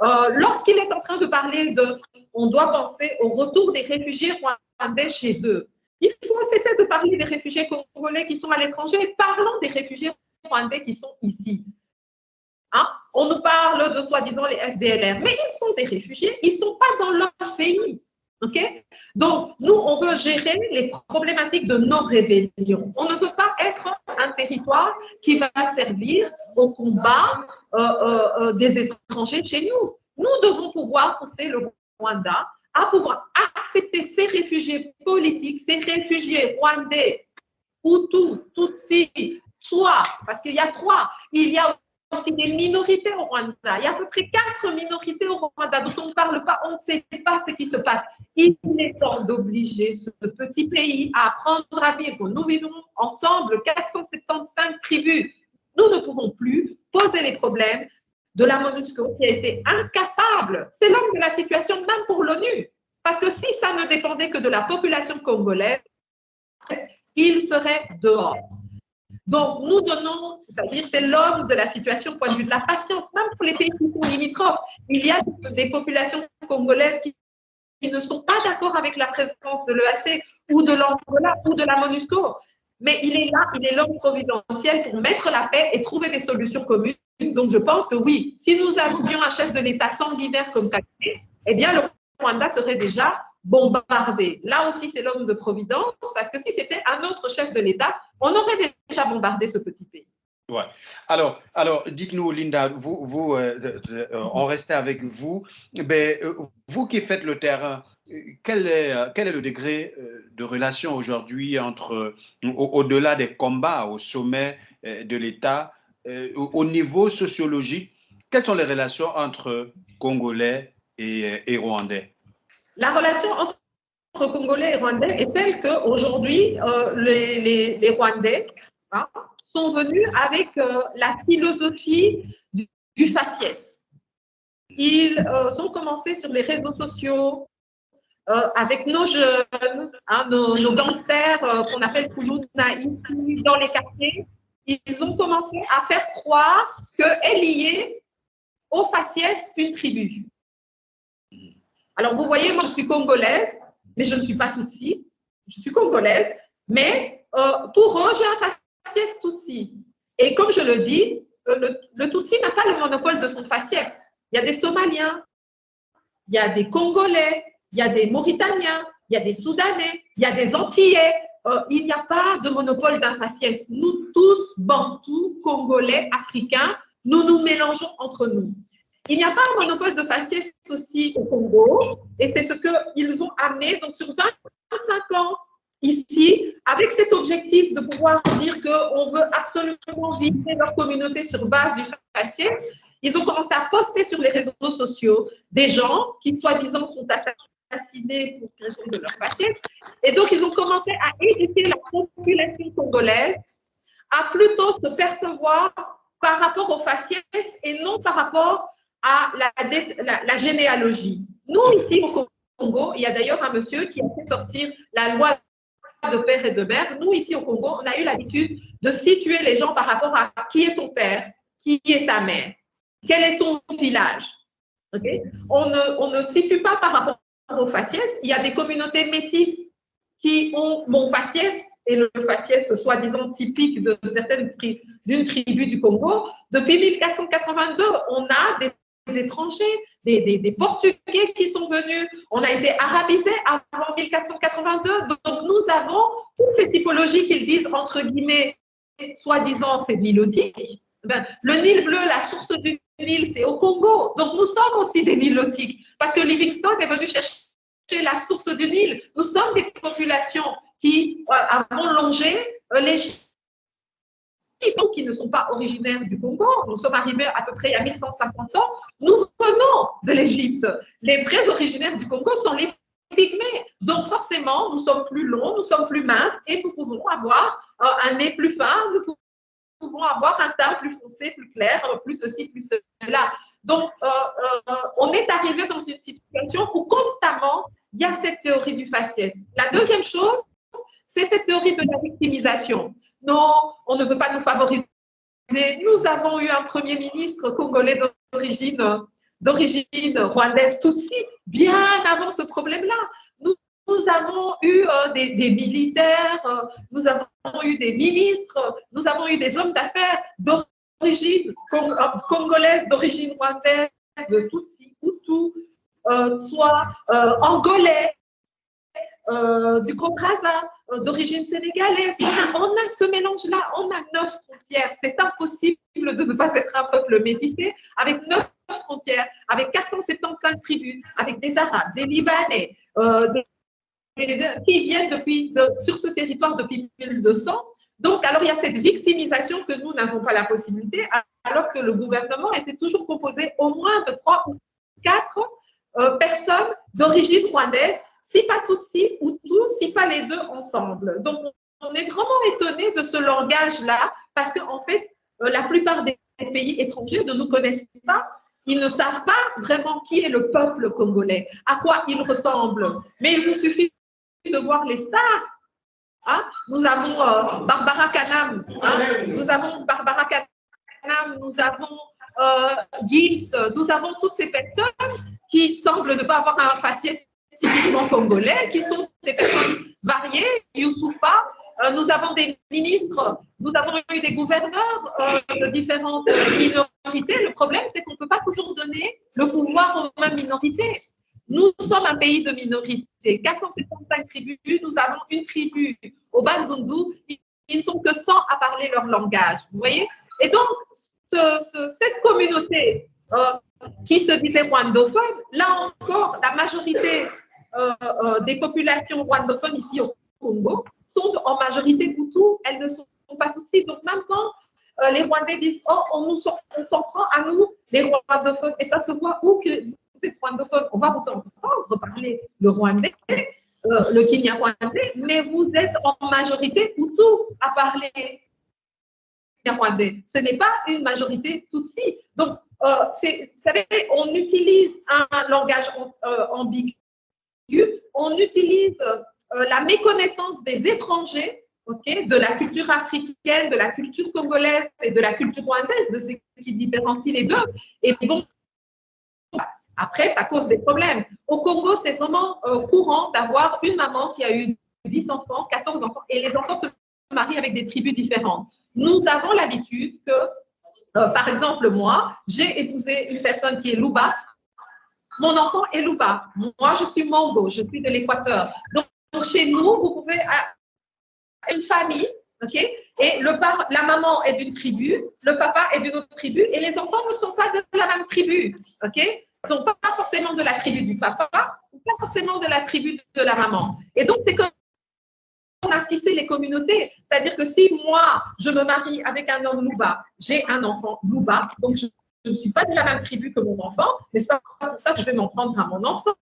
[SPEAKER 3] Lorsqu'il est en train de parler on doit penser au retour des réfugiés rwandais chez eux, il faut cesser de parler des réfugiés congolais qui sont à l'étranger, parlons des réfugiés rwandais qui sont ici. Hein? On nous parle de soi-disant les FDLR, mais ils sont des réfugiés, ils ne sont pas dans leur pays. Okay? Donc, nous, on veut gérer les problématiques de nos rébellions. On ne veut pas être un territoire qui va servir au combat des étrangers chez nous. Nous devons pouvoir pousser le Rwanda à pouvoir accepter ces réfugiés politiques, ces réfugiés rwandais, Hutus, Tutsis, soit, parce qu'il y a trois, il y a aussi des minorités au Rwanda. Il y a à peu près 4 minorités au Rwanda dont on ne parle pas, on ne sait pas ce qui se passe. Il est temps d'obliger ce petit pays à apprendre à vivre. Nous vivons ensemble 475 tribus. Nous ne pouvons plus poser les problèmes de la MONUSCO qui a été incapable. C'est l'homme de la situation même pour l'ONU. Parce que si ça ne dépendait que de la population congolaise, il serait dehors. Donc, nous donnons, c'est-à-dire c'est l'homme de la situation au point de vue de la patience, même pour les pays qui sont limitrophes. Il y a des populations congolaises qui ne sont pas d'accord avec la présence de l'EAC ou de l'Angola ou de la MONUSCO. Mais il est là, il est l'homme providentiel pour mettre la paix et trouver des solutions communes. Donc, je pense que oui, si nous avions un chef de l'État sanguinaire comme Kagame, eh bien, le Rwanda serait déjà bombardé. Là aussi, c'est l'homme de providence, parce que si c'était un autre chef de l'État, on aurait déjà bombardé ce petit pays.
[SPEAKER 2] Ouais. Alors dites-nous, Linda, on restait avec vous. Mais, vous qui faites le terrain, quel est le degré de relation aujourd'hui au-delà des combats au sommet de l'État, au niveau sociologique, quelles sont les relations entre Congolais et Rwandais?
[SPEAKER 3] La relation entre Congolais et Rwandais est telle qu'aujourd'hui, les Rwandais sont venus avec la philosophie du faciès. Ils ont commencé sur les réseaux sociaux avec nos jeunes, nos gangsters qu'on appelle Kuluna ici dans les quartiers. Ils ont commencé à faire croire qu'est liée au faciès une tribu. Alors, vous voyez, moi, je suis congolaise, mais je ne suis pas Tutsi. Je suis congolaise, mais pour eux, j'ai un faciès Tutsi. Et comme je le dis, le Tutsi n'a pas le monopole de son faciès. Il y a des Somaliens, il y a des Congolais, il y a des Mauritaniens, il y a des Soudanais, il y a des Antillais. Il n'y a pas de monopole d'un faciès. Nous tous, Bantous, Congolais, Africains, nous nous mélangeons entre nous. Il n'y a pas un monopole de faciès aussi au Congo, et c'est ce qu'ils ont amené donc sur 25 ans ici, avec cet objectif de pouvoir dire qu'on veut absolument viser leur communauté sur base du faciès. Ils ont commencé à poster sur les réseaux sociaux des gens qui, soi-disant, sont assassinés pour raison de leur faciès. Et donc, ils ont commencé à éduquer la population congolaise à plutôt se percevoir par rapport au faciès et non par rapport à la généalogie. Nous, ici au Congo, il y a d'ailleurs un monsieur qui a fait sortir la loi de père et de mère. Nous, ici au Congo, on a eu l'habitude de situer les gens par rapport à qui est ton père, qui est ta mère, quel est ton village. Okay? On ne situe pas par rapport au faciès. Il y a des communautés métisses qui ont mon faciès, et le faciès soi-disant typique d'une tribu du Congo. Depuis 1482, on a des étrangers, des Portugais qui sont venus. On a été arabisés avant 1482. Donc, nous avons toutes ces typologies qu'ils disent, entre guillemets, soi-disant, c'est mélodique. Le Nil bleu, la source du Nil, c'est au Congo. Donc, nous sommes aussi des Nilotiques parce que Livingstone est venu chercher la source du Nil. Nous sommes des populations qui avons longé l'Égypte, qui ne sont pas originaires du Congo. Nous sommes arrivés à peu près il y a 1150 ans. Nous venons de l'Égypte. Les vrais originaires du Congo sont les Pygmées. Donc, forcément, nous sommes plus longs, nous sommes plus minces et nous pouvons avoir un nez plus fin, nous pouvons avoir un teint plus foncé, plus clair, plus ceci, plus cela. Donc, on est arrivé dans une situation où constamment, il y a cette théorie du faciès. La deuxième chose, c'est cette théorie de la victimisation. Non, on ne veut pas nous favoriser. Nous avons eu un premier ministre congolais d'origine rwandaise Tutsi, bien avant ce problème-là. Nous avons eu des militaires, nous avons eu des ministres, nous avons eu des hommes d'affaires d'origine congolaise, d'origine rwandaise, de Tutsi, Hutu, soit angolais, du Congo-Braza, d'origine sénégalaise. On a ce mélange-là, on a 9 frontières. C'est impossible de ne pas être un peuple métissé avec 9 frontières, avec 475 tribus, avec des Arabes, des Libanais, qui viennent sur ce territoire depuis 1200. Donc, alors il y a cette victimisation que nous n'avons pas la possibilité, alors que le gouvernement était toujours composé au moins de 3 ou 4 personnes d'origine rwandaise, si pas Tutsi ou tous, si pas les deux ensemble. Donc, on est vraiment étonné de ce langage-là, parce qu'en fait, la plupart des pays étrangers ne nous connaissent pas. Ils ne savent pas vraiment qui est le peuple congolais, à quoi il ressemble. Mais il vous suffit de voir les stars. Hein? Nous avons Barbara Kanam, nous avons Gims, nous avons toutes ces personnes qui semblent ne pas avoir un faciès typiquement congolais, qui sont des personnes variées. Youssoufa, nous avons des ministres, nous avons eu des gouverneurs de différentes minorités. Le problème, c'est qu'on ne peut pas toujours donner le pouvoir aux mêmes minorités. Nous sommes un pays de minorités, 475 tribus, nous avons une tribu au Bandundu, ils ne sont que 100 à parler leur langage, vous voyez. Et donc, cette communauté qui se disait rwandophone, là encore, la majorité des populations rwandophones ici au Congo sont en majorité Hutu, elles ne sont pas Tutsi. Donc, même quand les Rwandais disent « Oh, on s'en prend à nous, les rwandophones », et ça se voit où que vous êtes rwandophone, on va vous entendre parler le rwandais, le kinyarwandais, mais vous êtes en majorité Hutu à parler rwandais. Ce n'est pas une majorité Tutsi. Donc, vous savez, on utilise un langage ambigu, on utilise la méconnaissance des étrangers, de la culture africaine, de la culture congolaise et de la culture rwandaise, de ce qui différencie les deux. Et bon, après, ça cause des problèmes. Au Congo, c'est vraiment courant d'avoir une maman qui a eu 10 enfants, 14 enfants, et les enfants se marient avec des tribus différentes. Nous avons l'habitude que, par exemple, moi, j'ai épousé une personne qui est Luba. Mon enfant est Luba. Moi, je suis Mongo, je suis de l'Équateur. Donc, chez nous, vous pouvez une famille, et la maman est d'une tribu, le papa est d'une autre tribu, et les enfants ne sont pas de la même tribu, donc pas forcément de la tribu du papa, pas forcément de la tribu de la maman. Et donc, c'est comme on a tissé les communautés. C'est-à-dire que si moi, je me marie avec un homme Luba, j'ai un enfant Luba, donc je ne suis pas de la même tribu que mon enfant, mais ce n'est pas pour ça que je vais m'en prendre à mon enfant.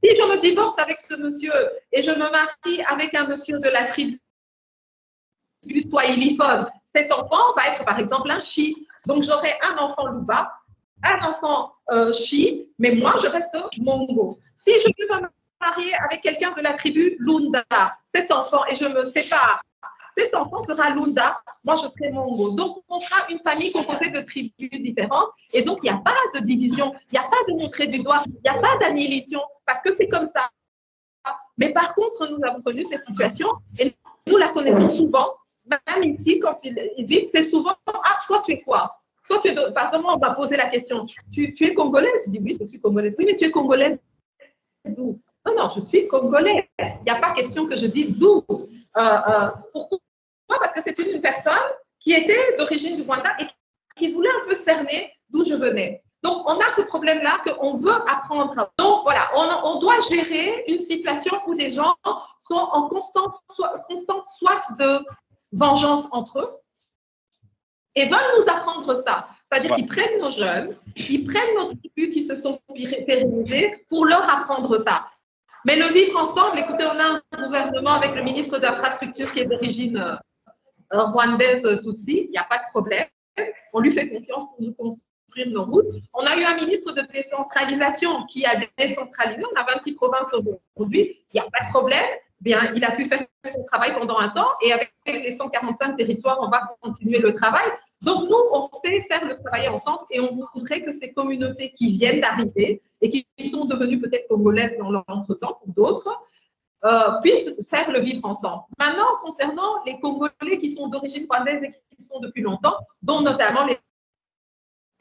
[SPEAKER 3] Si je me divorce avec ce monsieur et je me marie avec un monsieur de la tribu swahiliphone, cet enfant va être par exemple un Chi. Donc j'aurai un enfant Luba, un enfant Chi, mais moi je reste Mongo. Si je veux me marier avec quelqu'un de la tribu Lunda, cet enfant, et je me sépare, cet enfant sera Lunda, moi je serai Mongo. Donc on sera une famille composée de tribus différentes, et donc il n'y a pas de division, il n'y a pas de montrer du doigt, il n'y a pas d'annihilation, parce que c'est comme ça. Mais par contre, nous avons connu cette situation, et nous la connaissons souvent, même ici, quand ils vivent, c'est souvent « Ah, toi, tu es quoi ?» Toi, par exemple, on va poser la question « Tu es congolaise ?» Je dis « Oui, je suis congolaise. »« Oui, mais tu es congolaise d'où ?»« Non, non, je suis congolaise. » Il n'y a pas question que je dise d'où. Pourquoi? Parce que c'est une personne qui était d'origine du Rwanda et qui cerner d'où je venais. Donc, on a ce problème-là qu'on veut apprendre. Donc, voilà, on doit gérer une situation où des gens sont en constante soif de vengeance entre eux et veulent nous apprendre ça. C'est-à-dire qu'ils prennent nos jeunes, ils prennent nos tribus qui se sont pérennisées pour leur apprendre ça. Mais le vivre ensemble, écoutez, on a un gouvernement avec le ministre de l'Infrastructure qui est d'origine rwandaise Tutsi, il n'y a pas de problème. On lui fait confiance pour nous construire nos routes. On a eu un ministre de décentralisation qui a décentralisé. On a 26 provinces aujourd'hui. Il n'y a pas de problème. Bien, il a pu faire son travail pendant un temps et avec les 145 territoires, on va continuer le travail. Donc, nous, on sait faire le travail ensemble et on voudrait que ces communautés qui viennent d'arriver et qui sont devenues peut-être congolaises dans l'entretemps pour d'autres, puissent faire le vivre ensemble. Maintenant, concernant les Congolais qui sont d'origine rwandaise et qui sont depuis longtemps, dont notamment les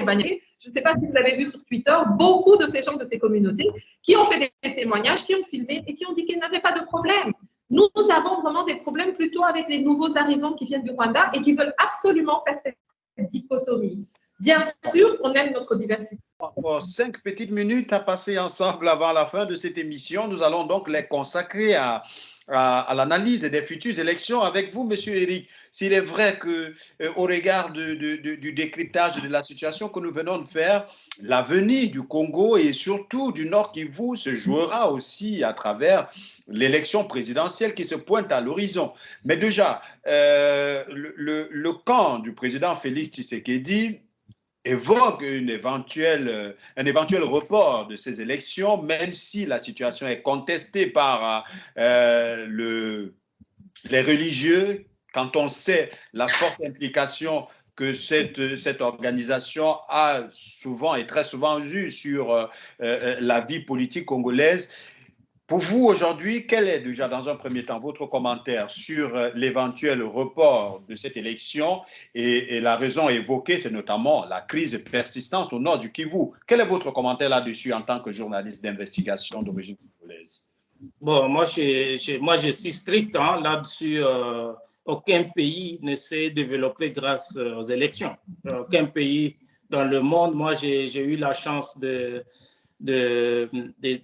[SPEAKER 3] Banais, je ne sais pas si vous avez vu sur Twitter, beaucoup de ces gens de ces communautés qui ont fait des témoignages, qui ont filmé et qui ont dit qu'ils n'avaient pas de problème. Nous avons vraiment des problèmes plutôt avec les nouveaux arrivants qui viennent du Rwanda et qui veulent absolument faire cette dichotomie. Bien sûr, on aime notre diversité.
[SPEAKER 2] Encore 5 petites minutes à passer ensemble avant la fin de cette émission. Nous allons donc les consacrer à l'analyse des futures élections avec vous, Monsieur Eric. S'il est vrai qu'au regard du décryptage de la situation que nous venons de faire, l'avenir du Congo et surtout du Nord Kivu se jouera aussi à travers l'élection présidentielle qui se pointe à l'horizon. Mais déjà, le camp du président Félix Tshisekedi évoque un éventuel report de ces élections, même si la situation est contestée par les religieux, quand on sait la forte implication que cette organisation a souvent et très souvent eue sur la vie politique congolaise. Pour vous, aujourd'hui, quel est déjà, dans un premier temps, votre commentaire sur l'éventuel report de cette élection et la raison évoquée, c'est notamment la crise persistante au nord du Kivu. Quel est votre commentaire là-dessus en tant que journaliste d'investigation d'origine congolaise?
[SPEAKER 4] Bon, moi, je suis strict là-dessus. Aucun pays ne s'est développé grâce aux élections. Aucun pays dans le monde. Moi, j'ai eu la chance de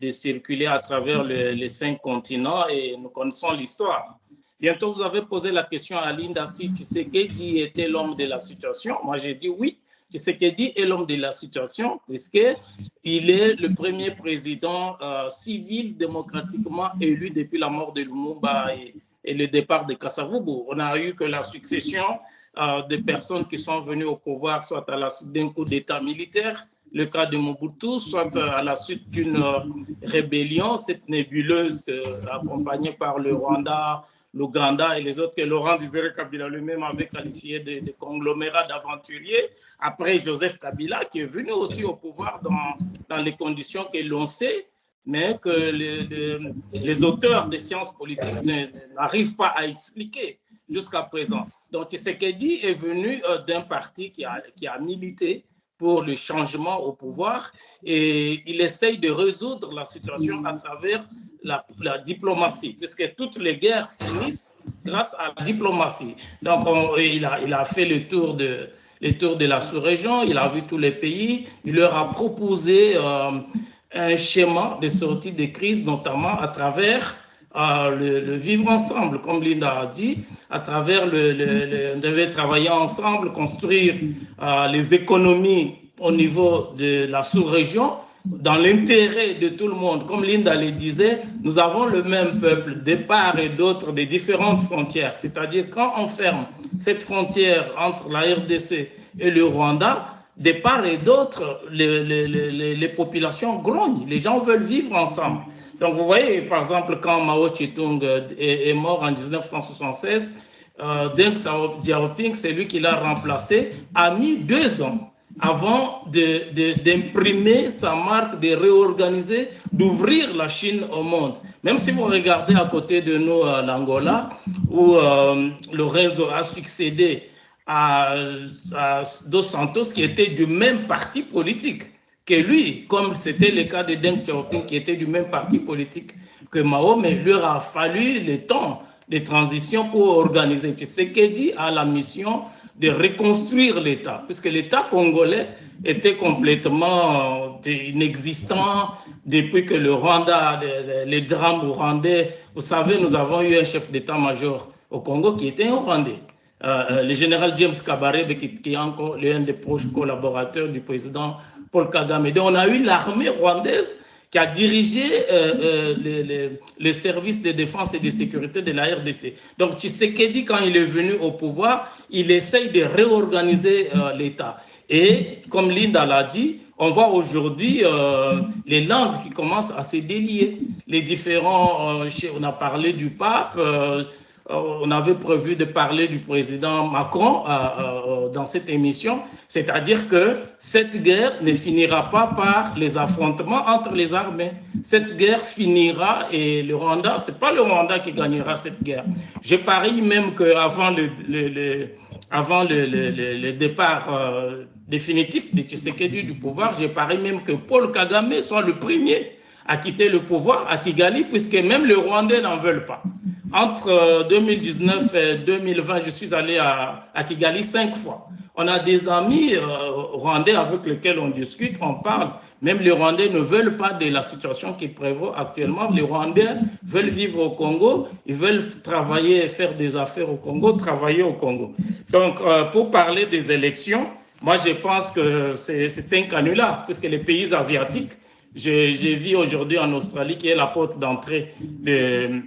[SPEAKER 4] circuler à travers les 5 continents et nous connaissons l'histoire. Bientôt, vous avez posé la question à Linda si Tshisekedi était l'homme de la situation. Moi, j'ai dit oui, Tshisekedi est l'homme de la situation puisqu'il est le premier président civil démocratiquement élu depuis la mort de Lumumba et le départ de Kasavubu. On n'a eu que la succession de personnes qui sont venues au pouvoir, soit à la suite d'un coup d'État militaire, le cas de Mobutu, soit à la suite d'une rébellion, cette nébuleuse accompagnée par le Rwanda, l'Ouganda et les autres que Laurent Désiré Kabila lui-même avait qualifié de conglomérats d'aventuriers, après Joseph Kabila qui est venu aussi au pouvoir dans les conditions que l'on sait, mais que les auteurs des sciences politiques n'arrivent pas à expliquer jusqu'à présent. Donc Tshisekedi est venu d'un parti qui a milité pour le changement au pouvoir et il essaye de résoudre la situation à travers la diplomatie, puisque toutes les guerres finissent grâce à la diplomatie. Donc il a fait le tour de la sous-région, il a vu tous les pays, il leur a proposé un schéma de sortie des crises, notamment à travers le vivre ensemble, comme Linda a dit, à travers on devait travailler ensemble, construire les économies au niveau de la sous-région, dans l'intérêt de tout le monde. Comme Linda le disait, nous avons le même peuple, de part et d'autre des différentes frontières. C'est-à-dire quand on ferme cette frontière entre la RDC et le Rwanda, de part et d'autre, les populations grognent, les gens veulent vivre ensemble. Donc, vous voyez, par exemple, quand Mao Tse-tung est mort en 1976, Deng Xiaoping, c'est lui qui l'a remplacé, a mis 2 ans avant d'imprimer sa marque, de réorganiser, d'ouvrir la Chine au monde. Même si vous regardez à côté de nous l'Angola, où Lorenzo a succédé à Dos Santos, qui était du même parti politique que lui, comme c'était le cas de Deng Xiaoping, qui était du même parti politique que Mao, mais il leur a fallu le temps de transition pour organiser. Tshisekedi a la mission de reconstruire l'État, puisque l'État congolais était complètement inexistant depuis que le Rwanda, les drames rwandais. Vous savez, nous avons eu un chef d'état-major au Congo qui était un Rwandais. Le général James Kabarebe, qui est encore l'un des proches collaborateurs du président Paul Kagame. Donc, on a eu l'armée rwandaise qui a dirigé les services de défense et de sécurité de la RDC. Donc, Tshisekedi, quand il est venu au pouvoir, il essaye de réorganiser l'État. Et comme Linda l'a dit, on voit aujourd'hui les langues qui commencent à se délier. Les différents, on a parlé du pape, on avait prévu de parler du président Macron dans cette émission, c'est-à-dire que cette guerre ne finira pas par les affrontements entre les armées. Cette guerre finira et le Rwanda, ce n'est pas le Rwanda qui gagnera cette guerre. Je parie même qu'avant le départ définitif de Tshisekedi du pouvoir, je parie même que Paul Kagame soit le premier à quitter le pouvoir à Kigali, puisque même les Rwandais n'en veulent pas. Entre 2019 et 2020, je suis allé à Kigali 5 fois. On a des amis rwandais avec lesquels on discute, on parle. Même les Rwandais ne veulent pas de la situation qui prévaut actuellement. Les Rwandais veulent vivre au Congo, ils veulent travailler, faire des affaires au Congo, travailler au Congo. Donc, pour parler des élections, moi, je pense que c'est un canular, puisque les pays asiatiques, j'ai vu aujourd'hui en Australie, qui est la porte d'entrée de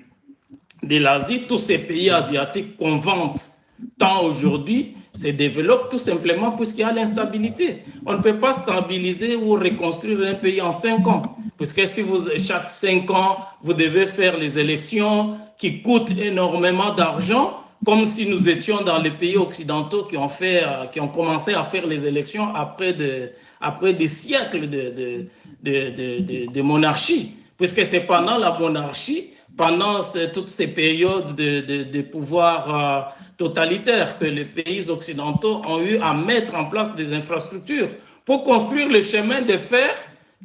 [SPEAKER 4] l'Asie, tous ces pays asiatiques qu'on vante tant aujourd'hui se développent tout simplement puisqu'il y a l'instabilité. On ne peut pas stabiliser ou reconstruire un pays en 5 ans, puisque si chaque 5 ans, vous devez faire les élections qui coûtent énormément d'argent, comme si nous étions dans les pays occidentaux qui ont commencé à faire les élections après des siècles de monarchie, puisque c'est pendant la monarchie, pendant toutes ces périodes de pouvoir totalitaire que les pays occidentaux ont eu à mettre en place des infrastructures pour construire le chemin de fer.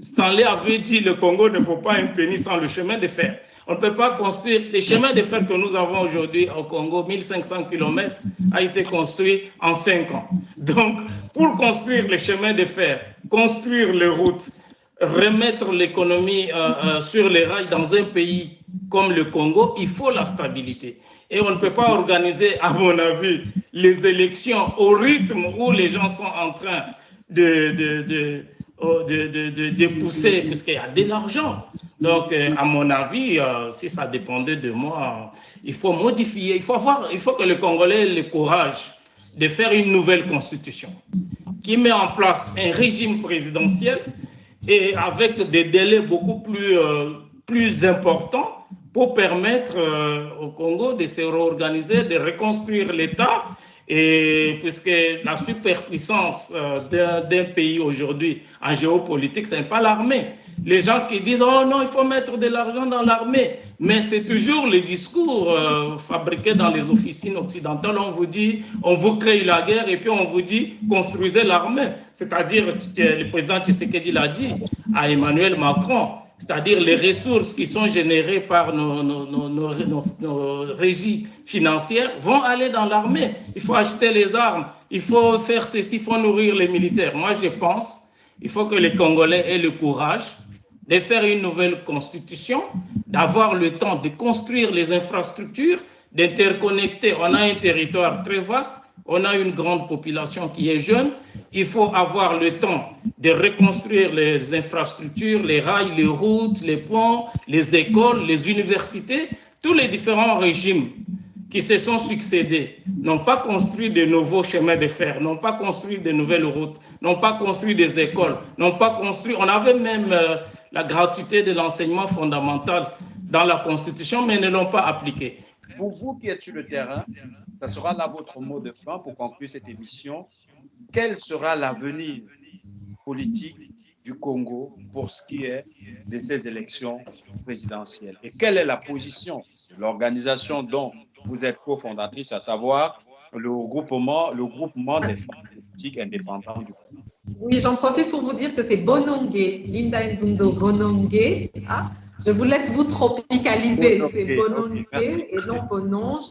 [SPEAKER 4] Stanley avait dit le Congo ne vaut pas un penny sans le chemin de fer. On ne peut pas construire les chemins de fer que nous avons aujourd'hui au Congo, 1500 km, a été construit en 5 ans. Donc, pour construire les chemins de fer, construire les routes, remettre l'économie sur les rails dans un pays comme le Congo, il faut la stabilité. Et on ne peut pas organiser, à mon avis, les élections au rythme où les gens sont en train de pousser, puisqu'il y a de l'argent. Donc, à mon avis, si ça dépendait de moi, il faut modifier. Il faut que les Congolais aient le courage de faire une nouvelle constitution qui met en place un régime présidentiel et avec des délais beaucoup plus importants pour permettre au Congo de se réorganiser, de reconstruire l'État. Et puisque la superpuissance d'un pays aujourd'hui en géopolitique, ce n'est pas l'armée. Les gens qui disent « Oh non, il faut mettre de l'argent dans l'armée », mais c'est toujours le discours fabriqué dans les officines occidentales. On vous dit, on vous crée la guerre et puis on vous dit « construisez l'armée ». C'est-à-dire, le président Tshisekedi l'a dit à Emmanuel Macron, c'est-à-dire les ressources qui sont générées par nos régies financières vont aller dans l'armée. Il faut acheter les armes, il faut faire ceci, il faut nourrir les militaires. Moi, je pense qu'il faut que les Congolais aient le courage de faire une nouvelle constitution, d'avoir le temps de construire les infrastructures, d'interconnecter. On a un territoire très vaste, on a une grande population qui est jeune. Il faut avoir le temps de reconstruire les infrastructures, les rails, les routes, les ponts, les écoles, les universités. Tous les différents régimes qui se sont succédés n'ont pas construit de nouveaux chemins de fer, n'ont pas construit de nouvelles routes, n'ont pas construit des écoles, n'ont pas construit... On avait même la gratuité de l'enseignement fondamental dans la Constitution, mais ne l'ont pas appliqué.
[SPEAKER 2] Pour vous qui êtes sur le terrain, ça sera là votre mot de fin pour conclure cette émission. Quel sera l'avenir politique du Congo pour ce qui est de ces élections présidentielles? Et quelle est la position de l'organisation dont vous êtes cofondatrice, à savoir le groupement des femmes politiques indépendantes du Congo?
[SPEAKER 3] Oui, j'en profite pour vous dire que c'est Bonongue, Linda Nzundo Bonongue. Je vous laisse vous tropicaliser.
[SPEAKER 2] Ok,
[SPEAKER 3] C'est
[SPEAKER 2] ok,
[SPEAKER 3] Bonongue
[SPEAKER 2] merci.
[SPEAKER 3] et non Bononge.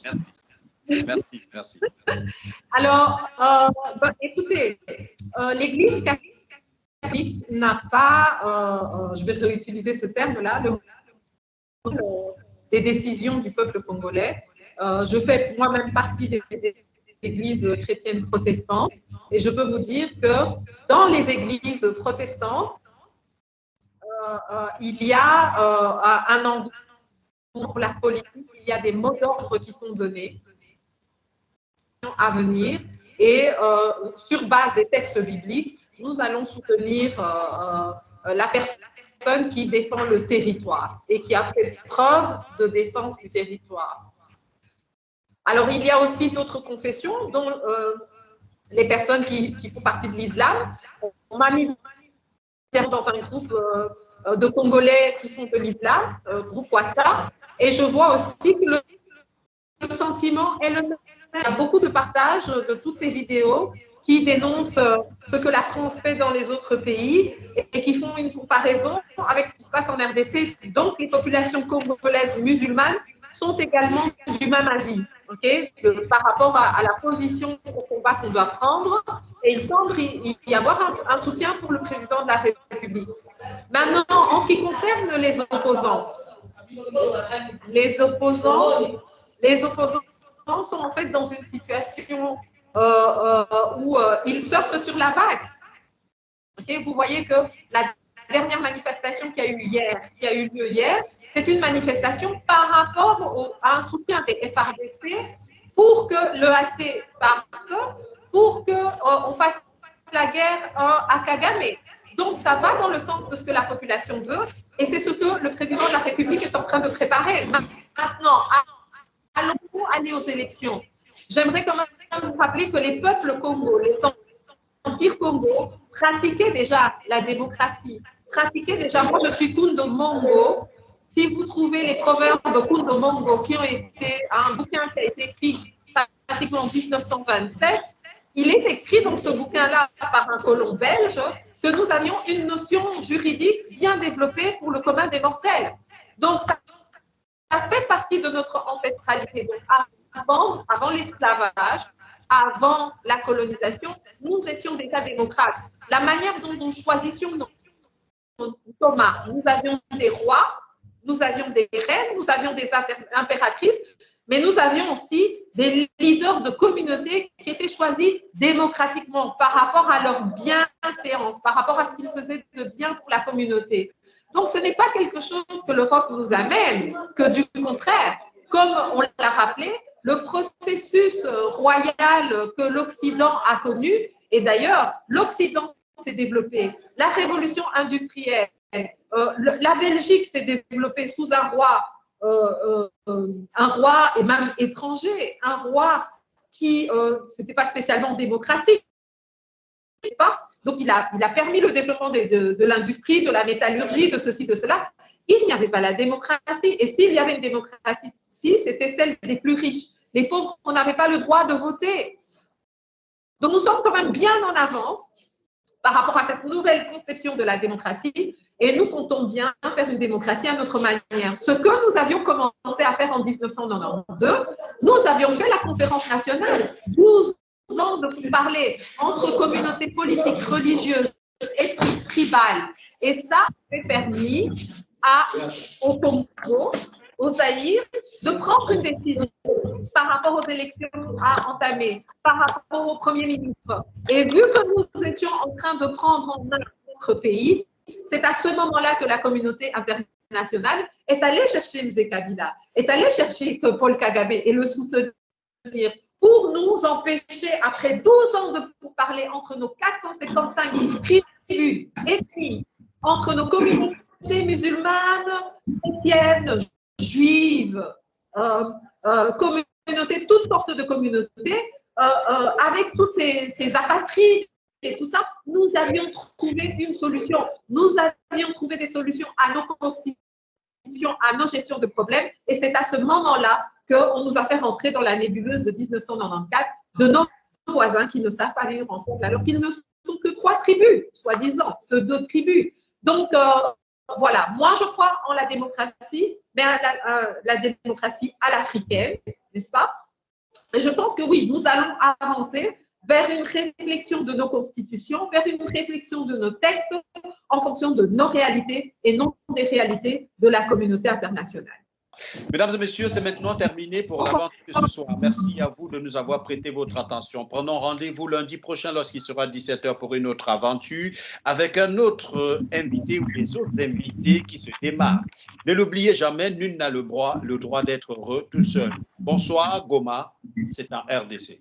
[SPEAKER 2] Merci, merci.
[SPEAKER 3] Alors, écoutez, l'Église catholique n'a pas, je vais réutiliser ce terme-là, des décisions du peuple congolais. Je fais moi-même partie des églises chrétiennes protestantes et je peux vous dire que dans les églises protestantes, il y a un engouement pour la politique, il y a des mots d'ordre qui sont donnés à venir et sur base des textes bibliques, nous allons soutenir la personne qui défend le territoire et qui a fait preuve de défense du territoire. Alors, il y a aussi d'autres confessions, dont les personnes qui font partie de l'islam. On m'a mis dans un groupe de Congolais qui sont de l'islam, groupe WhatsApp, et je vois aussi que le sentiment est le même. Il y a beaucoup de partages de toutes ces vidéos qui dénoncent ce que la France fait dans les autres pays et qui font une comparaison avec ce qui se passe en RDC. Donc, les populations congolaises musulmanes sont également du même avis, par rapport à la position au combat qu'on doit prendre. Et il semble y avoir un soutien pour le président de la République. Maintenant, en ce qui concerne les opposants sont en fait dans une situation où ils surfent sur la vague. Vous voyez que la dernière manifestation qui a eu lieu hier, c'est une manifestation par rapport à un soutien des FARDC pour que le AC parte, pour qu'on fasse la guerre à Kagame. Donc, ça va dans le sens de ce que la population veut et c'est ce que le président de la République est en train de préparer. Maintenant, allons-nous aller aux élections? J'aimerais quand même vous rappeler que les peuples Congo, les empires Congo, pratiquaient déjà la démocratie, pratiquaient déjà. Moi, je suis Kundo Mongo. Si vous trouvez les proverbes Kundo Mongo qui ont été, un bouquin qui a été écrit pratiquement en 1927, il est écrit dans ce bouquin-là par un colon belge que nous avions une notion juridique bien développée pour le commun des mortels. Donc, ça fait partie de notre ancestralité. Donc, avant l'esclavage, avant la colonisation, nous étions déjà démocrates. La manière dont nous choisissions nos Thomas, nous avions des rois, nous avions des reines, nous avions des impératrices, mais nous avions aussi des leaders de communautés qui étaient choisis démocratiquement par rapport à leur bienséance, par rapport à ce qu'ils faisaient de bien pour la communauté. Donc, ce n'est pas quelque chose que l'Europe nous amène, que du contraire, comme on l'a rappelé, le processus royal que l'Occident a connu, et d'ailleurs, l'Occident s'est développé, la révolution industrielle, la Belgique s'est développée sous un roi et même étranger, un roi qui n'était pas spécialement démocratique, pas? Donc, il a permis le développement de l'industrie, de la métallurgie, de ceci, de cela. Il n'y avait pas la démocratie. Et s'il y avait une démocratie, c'était celle des plus riches. Les pauvres, on n'avait pas le droit de voter. Donc, nous sommes quand même bien en avance par rapport à cette nouvelle conception de la démocratie. Et nous comptons bien faire une démocratie à notre manière. Ce que nous avions commencé à faire en 1992, nous avions fait la conférence nationale. 12 ans de parler entre communautés politiques, religieuses, ethniques, tribales. Et ça a permis au Congo, au Zaïre, de prendre une décision par rapport aux élections à entamer, par rapport au Premier ministre. Et vu que nous étions en train de prendre en main notre pays, c'est à ce moment-là que la communauté internationale est allée chercher M. Kabila, est allée chercher Paul Kagame et le soutenir pour nous empêcher, après 12 ans de pourparlers entre nos 455 tribus ethniques, entre nos communautés musulmanes, chrétiennes, juives, communautés, toutes sortes de communautés, avec toutes ces apatrides et tout ça, nous avions trouvé une solution. Nous avions trouvé des solutions à nos constitutions, à nos gestions de problèmes, et c'est à ce moment-là qu'on nous a fait rentrer dans la nébuleuse de 1994 de nos voisins qui ne savent pas vivre ensemble, alors qu'ils ne sont que 3 tribus, soi-disant, ce 2 tribus. Donc, voilà, moi je crois en la démocratie, mais la démocratie à l'africaine, n'est-ce pas? Et je pense que oui, nous allons avancer vers une réflexion de nos constitutions, vers une réflexion de nos textes en fonction de nos réalités et non des réalités de la communauté internationale.
[SPEAKER 2] Mesdames et messieurs, c'est maintenant terminé pour l'aventure de ce soir. Merci à vous de nous avoir prêté votre attention. Prenons rendez-vous lundi prochain lorsqu'il sera 17 h pour une autre aventure avec un autre invité ou des autres invités qui se démarquent. Ne l'oubliez jamais, nul n'a le droit d'être heureux tout seul. Bonsoir, Goma, c'est un RDC.